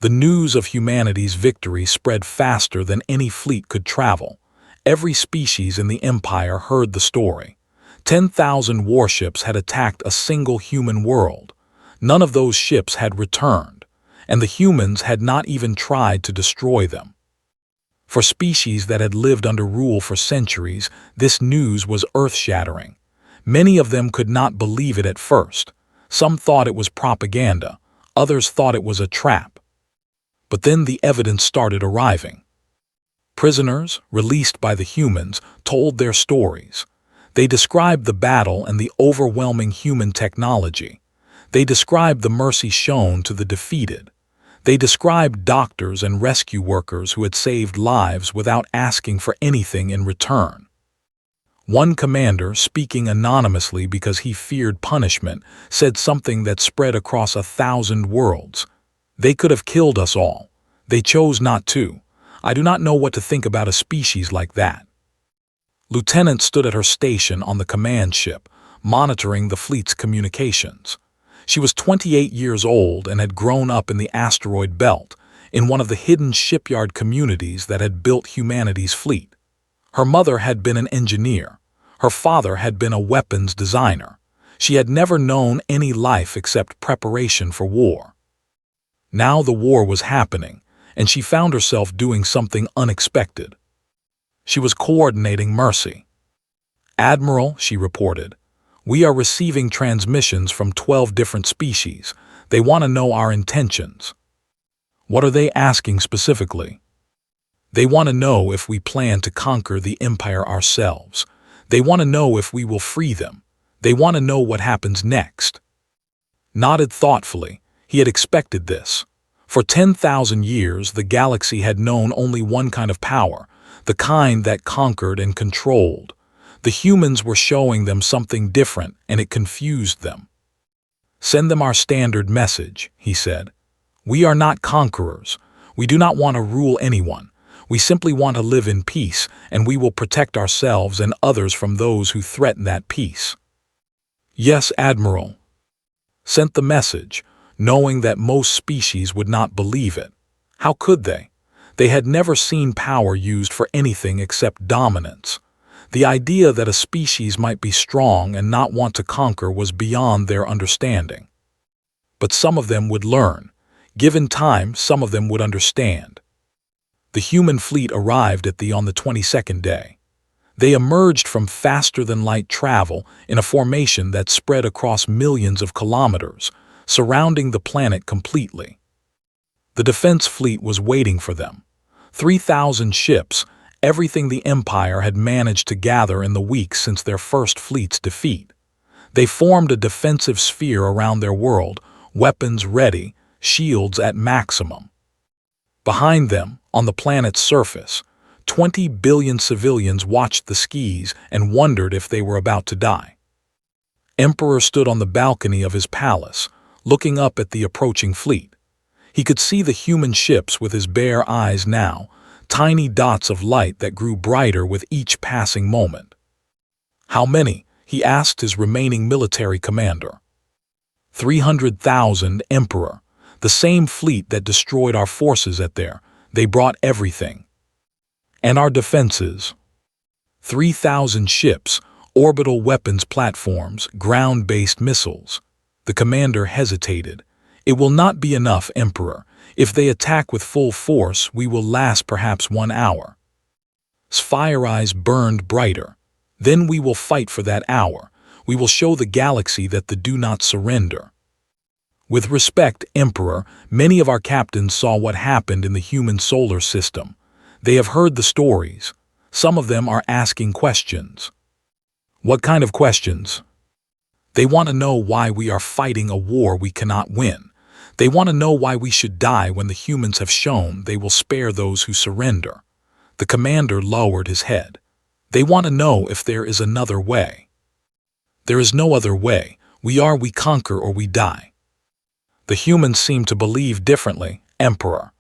The news of humanity's victory spread faster than any fleet could travel. Every species in the Empire heard the story. 10,000 warships had attacked a single human world. None of those ships had returned, and the humans had not even tried to destroy them. For species that had lived under rule for centuries, this news was earth-shattering. Many of them could not believe it at first. Some thought it was propaganda. Others thought it was a trap. But then the evidence started arriving. Prisoners, released by the humans, told their stories. They described the battle and the overwhelming human technology. They described the mercy shown to the defeated. They described doctors and rescue workers who had saved lives without asking for anything in return. One commander, speaking anonymously because he feared punishment, said something that spread across 1,000 worlds. "They could have killed us all. They chose not to. I do not know what to think about a species like that." Lieutenant stood at her station on the command ship, monitoring the fleet's communications. She was 28 years old and had grown up in the asteroid belt, in one of the hidden shipyard communities that had built humanity's fleet. Her mother had been an engineer. Her father had been a weapons designer. She had never known any life except preparation for war. Now the war was happening, and she found herself doing something unexpected. She was coordinating mercy. "Admiral," she reported, "we are receiving transmissions from 12 different species. They want to know our intentions." "What are they asking specifically?" "They want to know if we plan to conquer the Empire ourselves. They want to know if we will free them. They want to know what happens next." Nodded thoughtfully. He had expected this. For 10,000 years, the galaxy had known only one kind of power, the kind that conquered and controlled. The humans were showing them something different, and it confused them. "Send them our standard message," he said. "We are not conquerors. We do not want to rule anyone. We simply want to live in peace, and we will protect ourselves and others from those who threaten that peace." "Yes, Admiral." Sent the message, knowing that most species would not believe it. How could they? They had never seen power used for anything except dominance. The idea that a species might be strong and not want to conquer was beyond their understanding. But some of them would learn. Given time, some of them would understand. The human fleet arrived on the 22nd day. They emerged from faster-than-light travel in a formation that spread across millions of kilometers, surrounding the planet completely. The defense fleet was waiting for them. 3,000 ships, everything the Empire had managed to gather in the weeks since their first fleet's defeat. They formed a defensive sphere around their world, weapons ready, shields at maximum. Behind them, on the planet's surface, 20 billion civilians watched the skis and wondered if they were about to die. Emperor stood on the balcony of his palace, looking up at the approaching fleet. He could see the human ships with his bare eyes now, tiny dots of light that grew brighter with each passing moment. "How many?" he asked his remaining military commander. 300,000, Emperor. The same fleet that destroyed our forces they brought everything. And our defenses? 3,000 ships, orbital weapons platforms, ground-based missiles. The commander hesitated. "It will not be enough, Emperor. If they attack with full force, we will last perhaps 1 hour." Sphere eyes burned brighter. "Then we will fight for that hour. We will show the galaxy that they do not surrender." With respect, Emperor, many of our captains saw what happened in the human solar system. They have heard the stories. Some of them are asking questions. What kind of questions? They want to know why we are fighting a war we cannot win. They want to know why we should die when the humans have shown they will spare those who surrender. The commander lowered his head. They want to know if there is another way. There is no other way. We conquer or we die. The humans seem to believe differently, Emperor.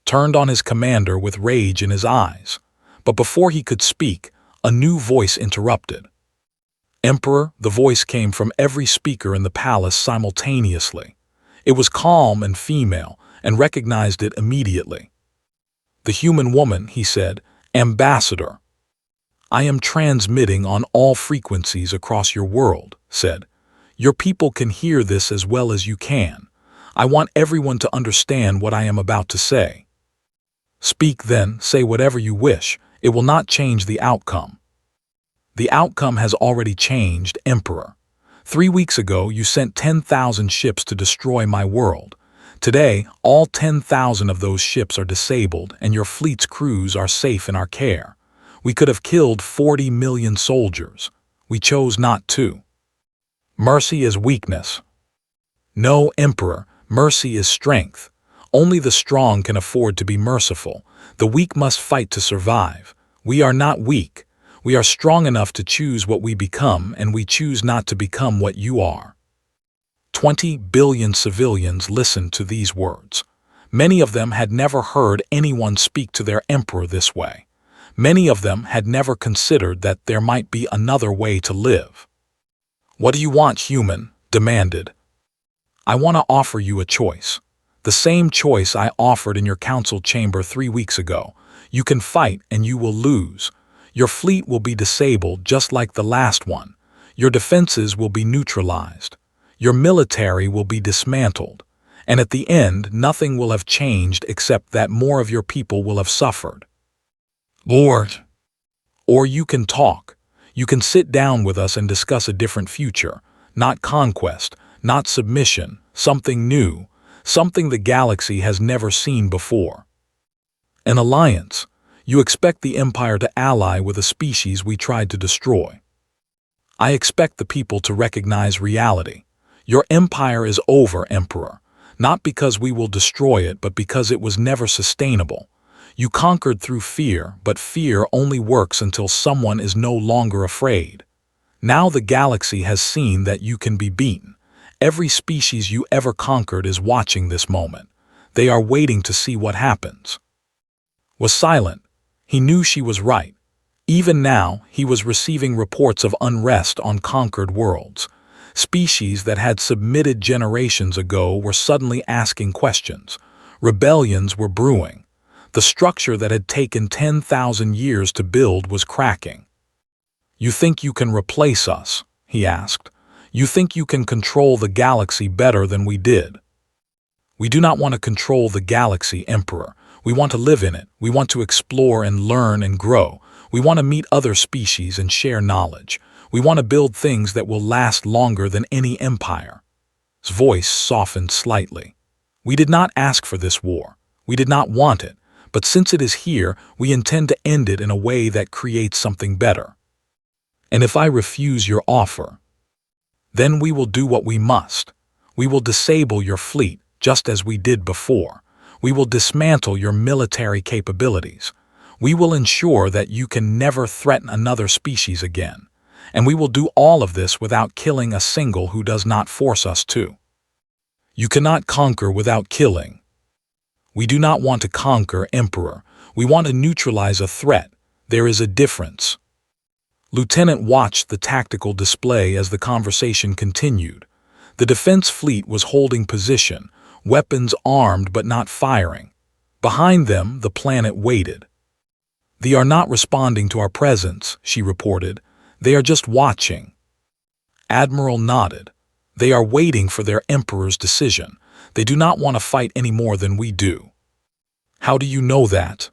Turned on his commander with rage in his eyes. But before he could speak, a new voice interrupted. "Emperor," the voice came from every speaker in the palace simultaneously. It was calm and female, and recognized it immediately. "The human woman," he said, "Ambassador." "I am transmitting on all frequencies across your world," said. "Your people can hear this as well as you can. I want everyone to understand what I am about to say." "Speak then, say whatever you wish. It will not change the outcome." "The outcome has already changed, Emperor. 3 weeks ago, you sent 10,000 ships to destroy my world. Today, all 10,000 of those ships are disabled and your fleet's crews are safe in our care. We could have killed 40 million soldiers. We chose not to. Mercy is weakness." "No, Emperor, mercy is strength. Only the strong can afford to be merciful. The weak must fight to survive. We are not weak. We are strong enough to choose what we become, and we choose not to become what you are." 20 billion civilians listened to these words. Many of them had never heard anyone speak to their emperor this way. Many of them had never considered that there might be another way to live. "What do you want, human?" demanded. "I want to offer you a choice. The same choice I offered in your council chamber 3 weeks ago. You can fight and you will lose. Your fleet will be disabled just like the last one. Your defenses will be neutralized. Your military will be dismantled. And at the end, nothing will have changed except that more of your people will have suffered. Lord. Or you can talk. You can sit down with us and discuss a different future. Not conquest, not submission, something new, something the galaxy has never seen before. An alliance. You expect the Empire to ally with a species we tried to destroy. I expect the people to recognize reality. Your empire is over, Emperor, not because we will destroy it, but because it was never sustainable. You conquered through fear, but fear only works until someone is no longer afraid. Now the galaxy has seen that you can be beaten. Every species you ever conquered is watching this moment. They are waiting to see what happens. Was silent. He knew she was right. Even now, he was receiving reports of unrest on conquered worlds. Species that had submitted generations ago were suddenly asking questions. Rebellions were brewing. The structure that had taken 10,000 years to build was cracking. "You think you can replace us?" he asked. "You think you can control the galaxy better than we did?" "We do not want to control the galaxy, Emperor. We want to live in it. We want to explore and learn and grow. We want to meet other species and share knowledge. We want to build things that will last longer than any empire. His voice softened slightly. We did not ask for this war. We did not want it. But since it is here, we intend to end it in a way that creates something better. And if I refuse your offer, then we will do what we must. We will disable your fleet, just as we did before. We will dismantle your military capabilities. We will ensure that you can never threaten another species again. And we will do all of this without killing a single who does not force us to. You cannot conquer without killing. We do not want to conquer, Emperor. We want to neutralize a threat. There is a difference. Lieutenant watched the tactical display as the conversation continued. The defense fleet was holding position, weapons armed but not firing. Behind them, the planet waited. They are not responding to our presence, she reported. They are just watching. Admiral nodded. They are waiting for their Emperor's decision. They do not want to fight any more than we do. How do you know that?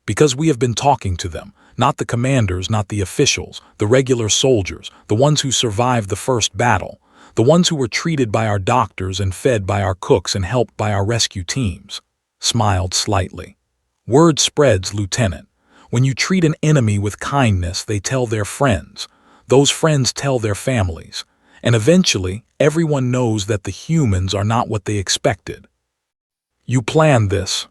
Because we have been talking to them. Not the commanders, not the officials, the regular soldiers, the ones who survived the first battle, the ones who were treated by our doctors and fed by our cooks and helped by our rescue teams. Smiled slightly. Word spreads, Lieutenant. When you treat an enemy with kindness, they tell their friends. Those friends tell their families. And eventually, everyone knows that the humans are not what they expected. You planned this.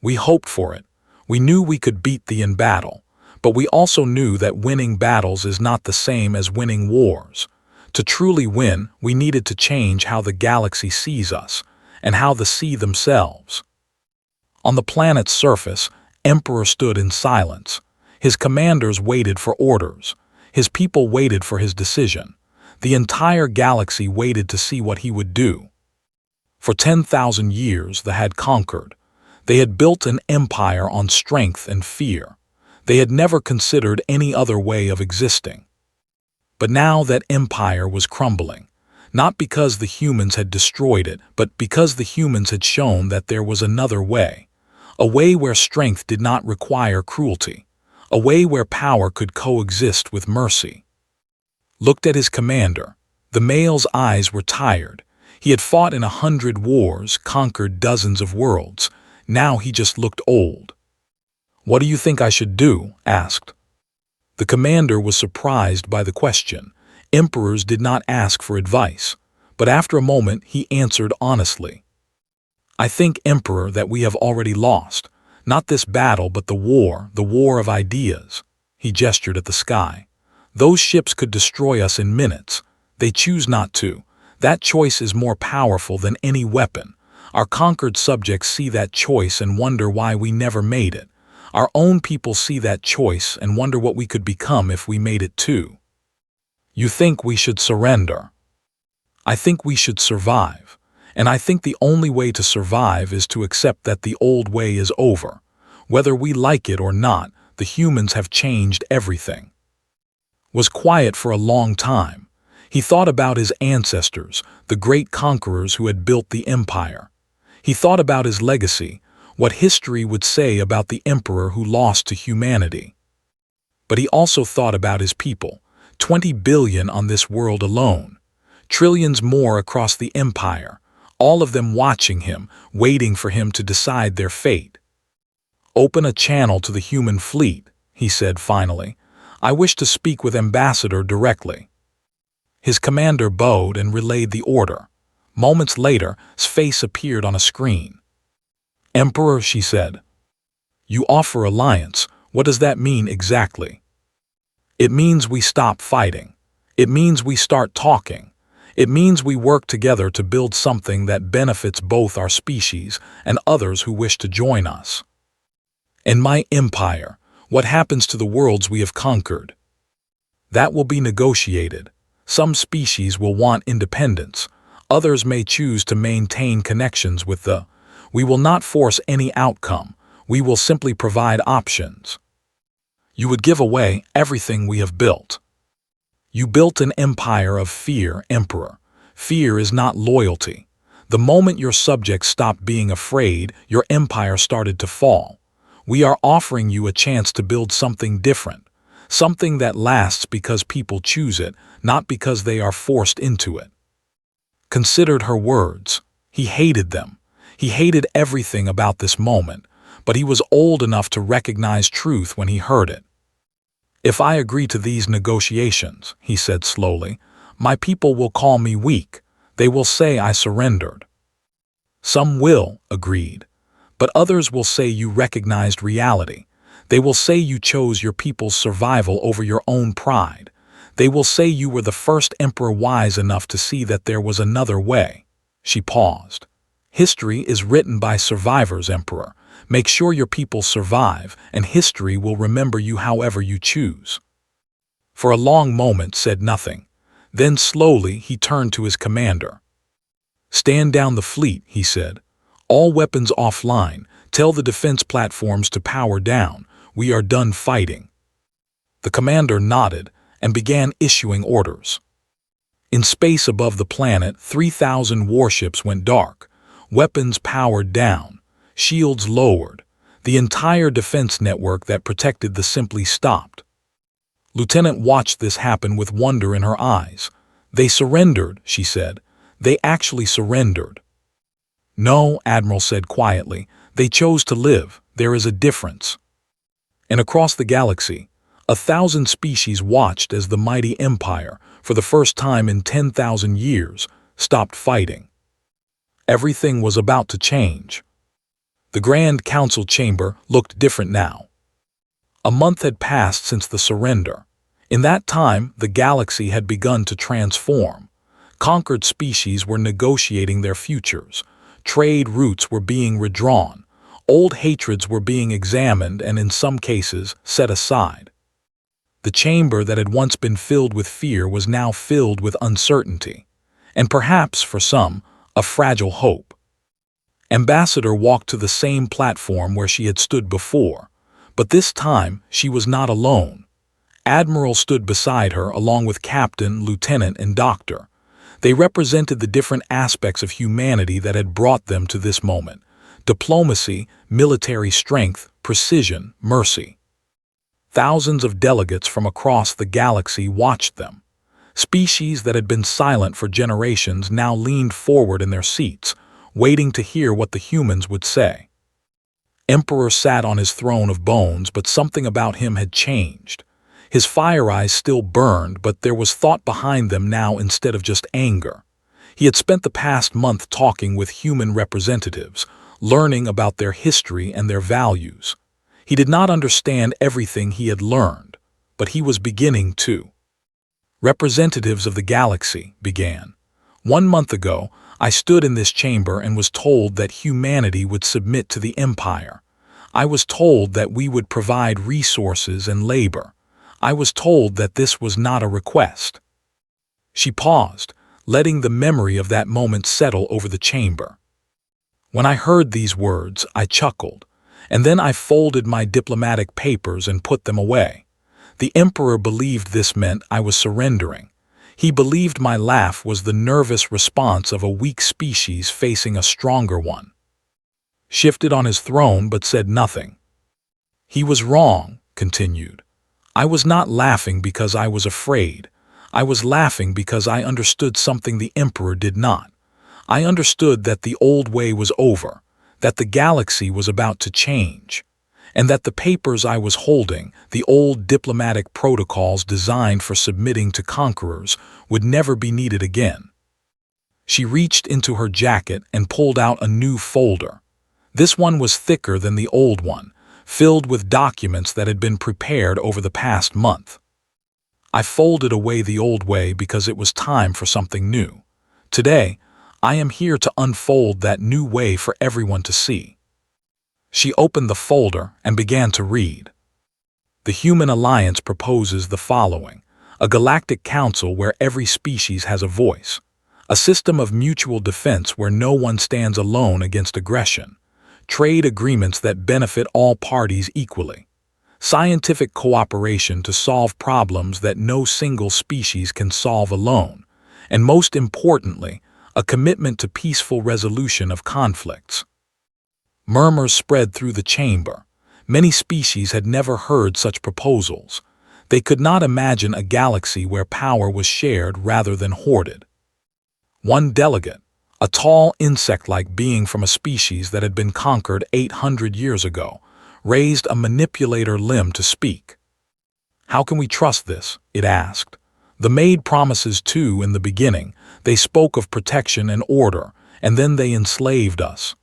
We hoped for it. We knew we could beat thee in battle. But we also knew that winning battles is not the same as winning wars. To truly win, we needed to change how the galaxy sees us, and how they see themselves. On the planet's surface, Emperor stood in silence. His commanders waited for orders. His people waited for his decision. The entire galaxy waited to see what he would do. For 10,000 years, they had conquered. They had built an empire on strength and fear. They had never considered any other way of existing. But now that empire was crumbling, not because the humans had destroyed it, but because the humans had shown that there was another way, a way where strength did not require cruelty, a way where power could coexist with mercy. Looked at his commander. The male's eyes were tired. He had fought in 100 wars, conquered dozens of worlds. Now he just looked old. What do you think I should do? Asked. The commander was surprised by the question. Emperors did not ask for advice, but after a moment he answered honestly. I think, Emperor, that we have already lost. Not this battle, but the war of ideas. He gestured at the sky. Those ships could destroy us in minutes. They choose not to. That choice is more powerful than any weapon. Our conquered subjects see that choice and wonder why we never made it. Our own people see that choice and wonder what we could become if we made it too. You think we should surrender? I think we should survive. And I think the only way to survive is to accept that the old way is over. Whether we like it or not, the humans have changed everything. Was quiet for a long time. He thought about his ancestors, the great conquerors who had built the empire. He thought about his legacy, what history would say about the emperor who lost to humanity. But he also thought about his people, 20 billion on this world alone, trillions more across the empire, all of them watching him, waiting for him to decide their fate. Open a channel to the human fleet, he said finally. I wish to speak with Ambassador directly. His commander bowed and relayed the order. Moments later, his face appeared on a screen. Emperor, she said. You offer alliance. What does that mean exactly? It means we stop fighting. It means we start talking. It means we work together to build something that benefits both our species and others who wish to join us. In my empire, what happens to the worlds we have conquered? That will be negotiated. Some species will want independence. Others may choose to maintain connections with the. We will not force any outcome. We will simply provide options. You would give away everything we have built. You built an empire of fear, Emperor. Fear is not loyalty. The moment your subjects stopped being afraid, your empire started to fall. We are offering you a chance to build something different, something that lasts because people choose it, not because they are forced into it." Considered her words. He hated them. He hated everything about this moment, but he was old enough to recognize truth when he heard it. "If I agree to these negotiations," he said slowly, "my people will call me weak. They will say I surrendered." "Some will," agreed, "but others will say you recognized reality. They will say you chose your people's survival over your own pride. They will say you were the first emperor wise enough to see that there was another way." She paused. "History is written by survivors, Emperor. Make sure your people survive, and history will remember you however you choose." For a long moment said nothing. Then slowly he turned to his commander. "Stand down the fleet," he said. "All weapons offline. Tell the defense platforms to power down. We are done fighting." The commander nodded and began issuing orders. In space above the planet, 3,000 warships went dark. Weapons powered down. Shields lowered. The entire defense network that protected the simply stopped. Lieutenant watched this happen with wonder in her eyes. "They surrendered," she said. "They actually surrendered." "No," Admiral said quietly. "They chose to live. There is a difference." And across the galaxy, 1,000 species watched as the mighty empire, for the first time in 10,000 years, stopped fighting. Everything was about to change. The Grand Council chamber looked different now. A month had passed since the surrender. In that time, the galaxy had begun to transform. Conquered species were negotiating their futures. Trade routes were being redrawn. Old hatreds were being examined and, in some cases, set aside. The chamber that had once been filled with fear was now filled with uncertainty, and perhaps, for some, a fragile hope. Ambassador walked to the same platform where she had stood before, but this time she was not alone. Admiral stood beside her along with Captain, Lieutenant, and Doctor. They represented the different aspects of humanity that had brought them to this moment: diplomacy, military strength, precision, mercy. Thousands of delegates from across the galaxy watched them. Species that had been silent for generations now leaned forward in their seats, waiting to hear what the humans would say. Emperor sat on his throne of bones, but something about him had changed. His fire eyes still burned, but there was thought behind them now instead of just anger. He had spent the past month talking with human representatives, learning about their history and their values. He did not understand everything he had learned, but he was beginning to. "Representatives of the galaxy," began. "1 month ago, I stood in this chamber and was told that humanity would submit to the Empire. I was told that we would provide resources and labor. I was told that this was not a request." She paused, letting the memory of that moment settle over the chamber. "When I heard these words, I chuckled, and then I folded my diplomatic papers and put them away. The Emperor believed this meant I was surrendering. He believed my laugh was the nervous response of a weak species facing a stronger one." Shifted on his throne but said nothing. "He was wrong," continued. "I was not laughing because I was afraid. I was laughing because I understood something the Emperor did not. I understood that the old way was over, that the galaxy was about to change, and that the papers I was holding, the old diplomatic protocols designed for submitting to conquerors, would never be needed again." She reached into her jacket and pulled out a new folder. This one was thicker than the old one, filled with documents that had been prepared over the past month. "I folded away the old way because it was time for something new. Today, I am here to unfold that new way for everyone to see." She opened the folder and began to read. "The Human Alliance proposes the following: a galactic council where every species has a voice, a system of mutual defense where no one stands alone against aggression, trade agreements that benefit all parties equally, scientific cooperation to solve problems that no single species can solve alone, and most importantly, a commitment to peaceful resolution of conflicts." Murmurs spread through the chamber. Many species had never heard such proposals. They could not imagine a galaxy where power was shared rather than hoarded. One delegate, a tall insect-like being from a species that had been conquered 800 years ago, raised a manipulator limb to speak. "How can we trust this?" it asked. "The made promises too in the beginning. They spoke of protection and order, and then they enslaved us."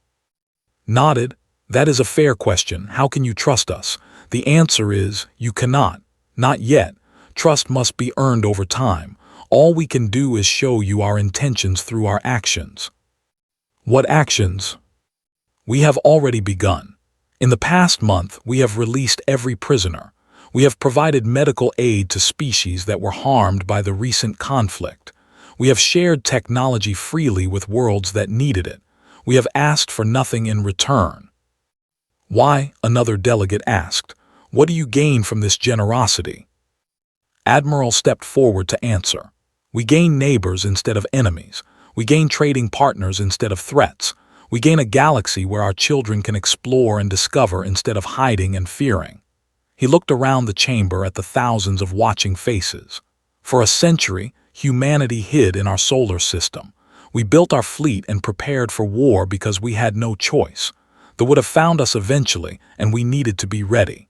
Nodded. "That is a fair question. How can you trust us?" "The answer is, you cannot. Not yet. Trust must be earned over time. All we can do is show you our intentions through our actions." "What actions?" "We have already begun. In the past month, we have released every prisoner. We have provided medical aid to species that were harmed by the recent conflict. We have shared technology freely with worlds that needed it. We have asked for nothing in return." "Why?" another delegate asked. "What do you gain from this generosity?" Admiral stepped forward to answer. "We gain neighbors instead of enemies. We gain trading partners instead of threats. We gain a galaxy where our children can explore and discover instead of hiding and fearing." He looked around the chamber at the thousands of watching faces. "For a century, humanity hid in our solar system. We built our fleet and prepared for war because we had no choice. They would have found us eventually, and we needed to be ready.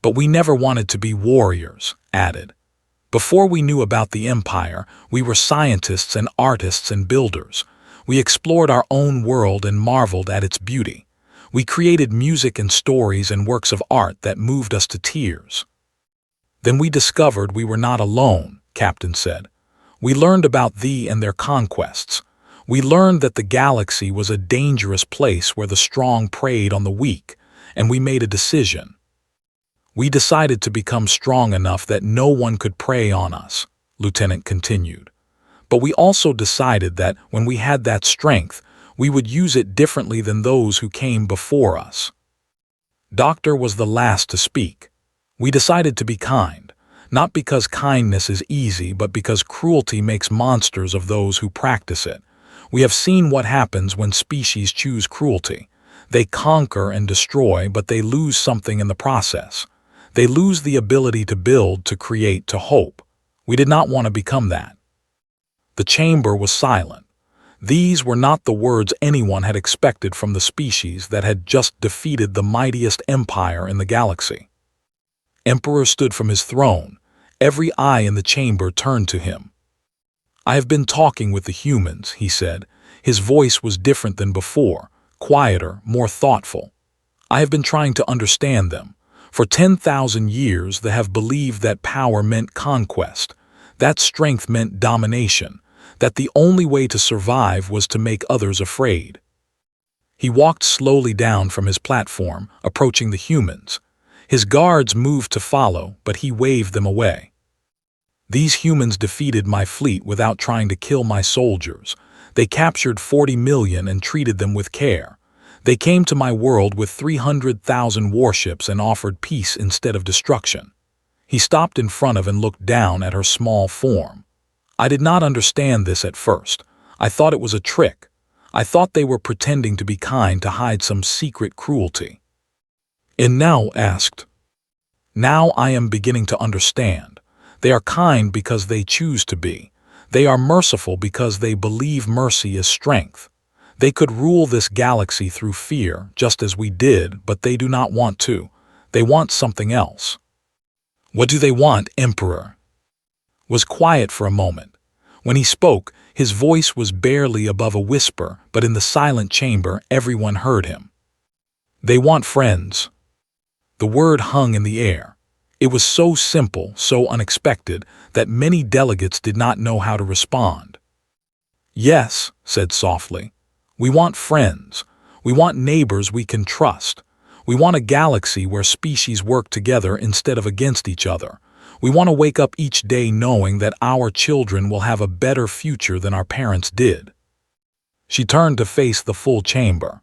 But we never wanted to be warriors," added. "Before we knew about the Empire, we were scientists and artists and builders. We explored our own world and marveled at its beauty. We created music and stories and works of art that moved us to tears." "Then we discovered we were not alone," Captain said. "We learned about thee and their conquests. We learned that the galaxy was a dangerous place where the strong preyed on the weak, and we made a decision. We decided to become strong enough that no one could prey on us," Lieutenant continued. "But we also decided that when we had that strength, we would use it differently than those who came before us." Doctor was the last to speak. "We decided to be kind, not because kindness is easy, but because cruelty makes monsters of those who practice it. We have seen what happens when species choose cruelty. They conquer and destroy, but they lose something in the process. They lose the ability to build, to create, to hope. We did not want to become that." The chamber was silent. These were not the words anyone had expected from the species that had just defeated the mightiest empire in the galaxy. Emperor stood from his throne. Every eye in the chamber turned to him. "I have been talking with the humans," he said. His voice was different than before, quieter, more thoughtful. "I have been trying to understand them. For 10,000 years they have believed that power meant conquest, that strength meant domination, that the only way to survive was to make others afraid." He walked slowly down from his platform, approaching the humans. His guards moved to follow, but he waved them away. "These humans defeated my fleet without trying to kill my soldiers. They captured 40 million and treated them with care. They came to my world with 300,000 warships and offered peace instead of destruction." He stopped in front of and looked down at her small form. "I did not understand this at first. I thought it was a trick. I thought they were pretending to be kind to hide some secret cruelty." "And now?" asked. "Now I am beginning to understand. They are kind because they choose to be. They are merciful because they believe mercy is strength. They could rule this galaxy through fear, just as we did, but they do not want to. They want something else." "What do they want, Emperor?" Was quiet for a moment. When he spoke, his voice was barely above a whisper, but in the silent chamber everyone heard him. "They want friends." The word hung in the air. It was so simple, so unexpected, that many delegates did not know how to respond. "Yes," said softly. "We want friends. We want neighbors we can trust. We want a galaxy where species work together instead of against each other. We want to wake up each day knowing that our children will have a better future than our parents did." She turned to face the full chamber.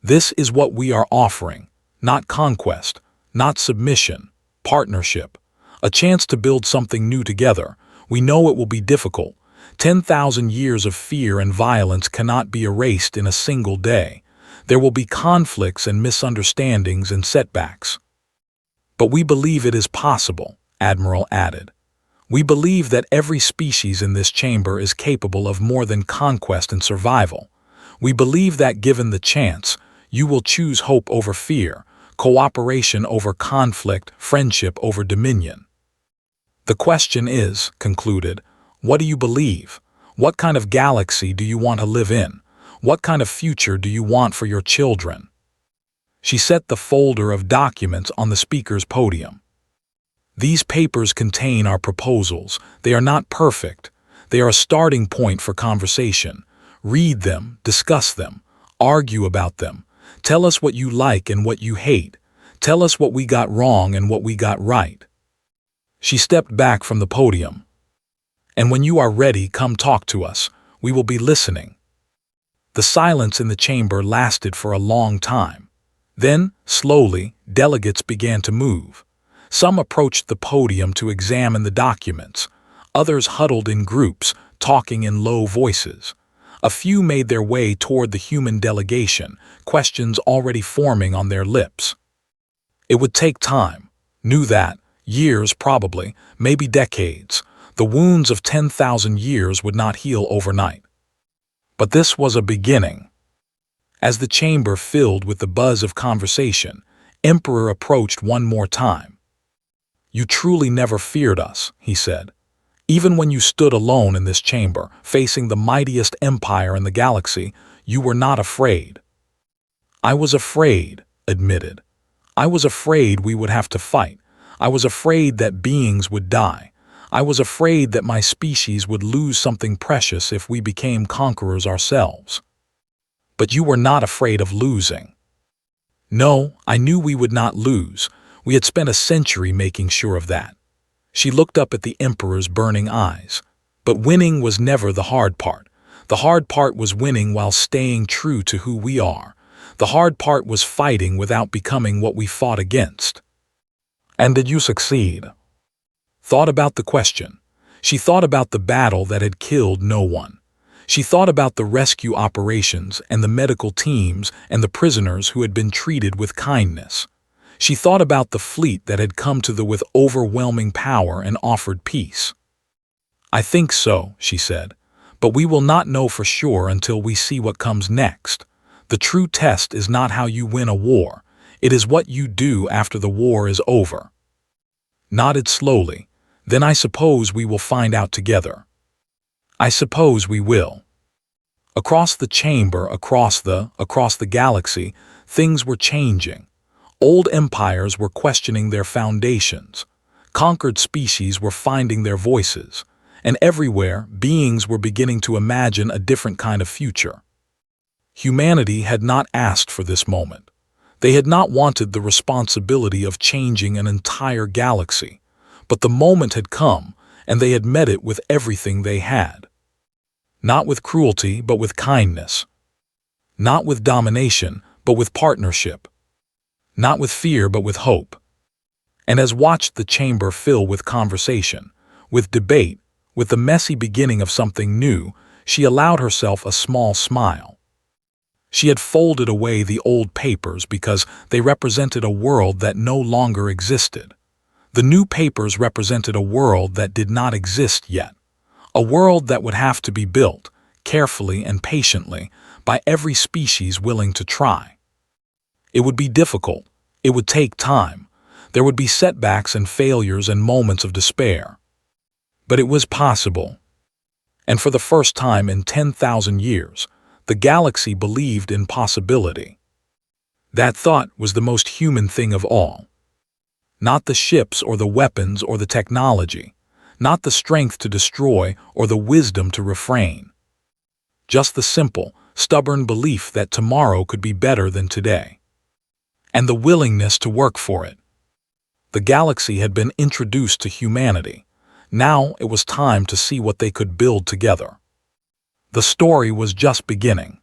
"This is what we are offering. Not conquest, not submission. Partnership. A chance to build something new together. We know it will be difficult. 10,000 years of fear and violence cannot be erased in a single day. There will be conflicts and misunderstandings and setbacks. But we believe it is possible, Admiral added. We believe that every species in this chamber is capable of more than conquest and survival. We believe that given the chance, you will choose hope over fear, cooperation over conflict, friendship over dominion. The question is, concluded, what do you believe? What kind of galaxy do you want to live in? What kind of future do you want for your children? She set the folder of documents on the speaker's podium. These papers contain our proposals. They are not perfect. They are a starting point for conversation. Read them, discuss them, argue about them. Tell us what you like and what you hate. Tell us what we got wrong and what we got right. She stepped back from the podium. And when you are ready, come talk to us. We will be listening. The silence in the chamber lasted for a long time. Then, slowly, delegates began to move. Some approached the podium to examine the documents. Others huddled in groups, talking in low voices. A few made their way toward the human delegation, questions already forming on their lips. It would take time. Knew that. Years probably, maybe decades. The wounds of 10,000 years would not heal overnight. But this was a beginning. As the chamber filled with the buzz of conversation, Emperor approached one more time. You truly never feared us, he said. Even when you stood alone in this chamber, facing the mightiest empire in the galaxy, you were not afraid. I was afraid, admitted. I was afraid we would have to fight. I was afraid that beings would die. I was afraid that my species would lose something precious if we became conquerors ourselves. But you were not afraid of losing. No, I knew we would not lose. We had spent a century making sure of that. She looked up at the Emperor's burning eyes. But winning was never the hard part. The hard part was winning while staying true to who we are. The hard part was fighting without becoming what we fought against. And did you succeed? Thought about the question. She thought about the battle that had killed no one. She thought about the rescue operations and the medical teams and the prisoners who had been treated with kindness. She thought about the fleet that had come to them with overwhelming power and offered peace. I think so, she said, but we will not know for sure until we see what comes next. The true test is not how you win a war. It is what you do after the war is over. Nodded slowly. Then I suppose we will find out together. I suppose we will. Across the chamber, across the galaxy, things were changing. Old empires were questioning their foundations. Conquered species were finding their voices. And everywhere, beings were beginning to imagine a different kind of future. Humanity had not asked for this moment. They had not wanted the responsibility of changing an entire galaxy. But the moment had come, and they had met it with everything they had. Not with cruelty, but with kindness. Not with domination, but with partnership. Not with fear, but with hope. And as watched the chamber fill with conversation, with debate, with the messy beginning of something new, she allowed herself a small smile. She had folded away the old papers because they represented a world that no longer existed. The new papers represented a world that did not exist yet. A world that would have to be built, carefully and patiently, by every species willing to try. It would be difficult. It would take time. There would be setbacks and failures and moments of despair. But it was possible. And for the first time in 10,000 years, the galaxy believed in possibility. That thought was the most human thing of all. Not the ships or the weapons or the technology, not the strength to destroy or the wisdom to refrain. Just the simple, stubborn belief that tomorrow could be better than today. And the willingness to work for it. The galaxy had been introduced to humanity. Now it was time to see what they could build together. The story was just beginning.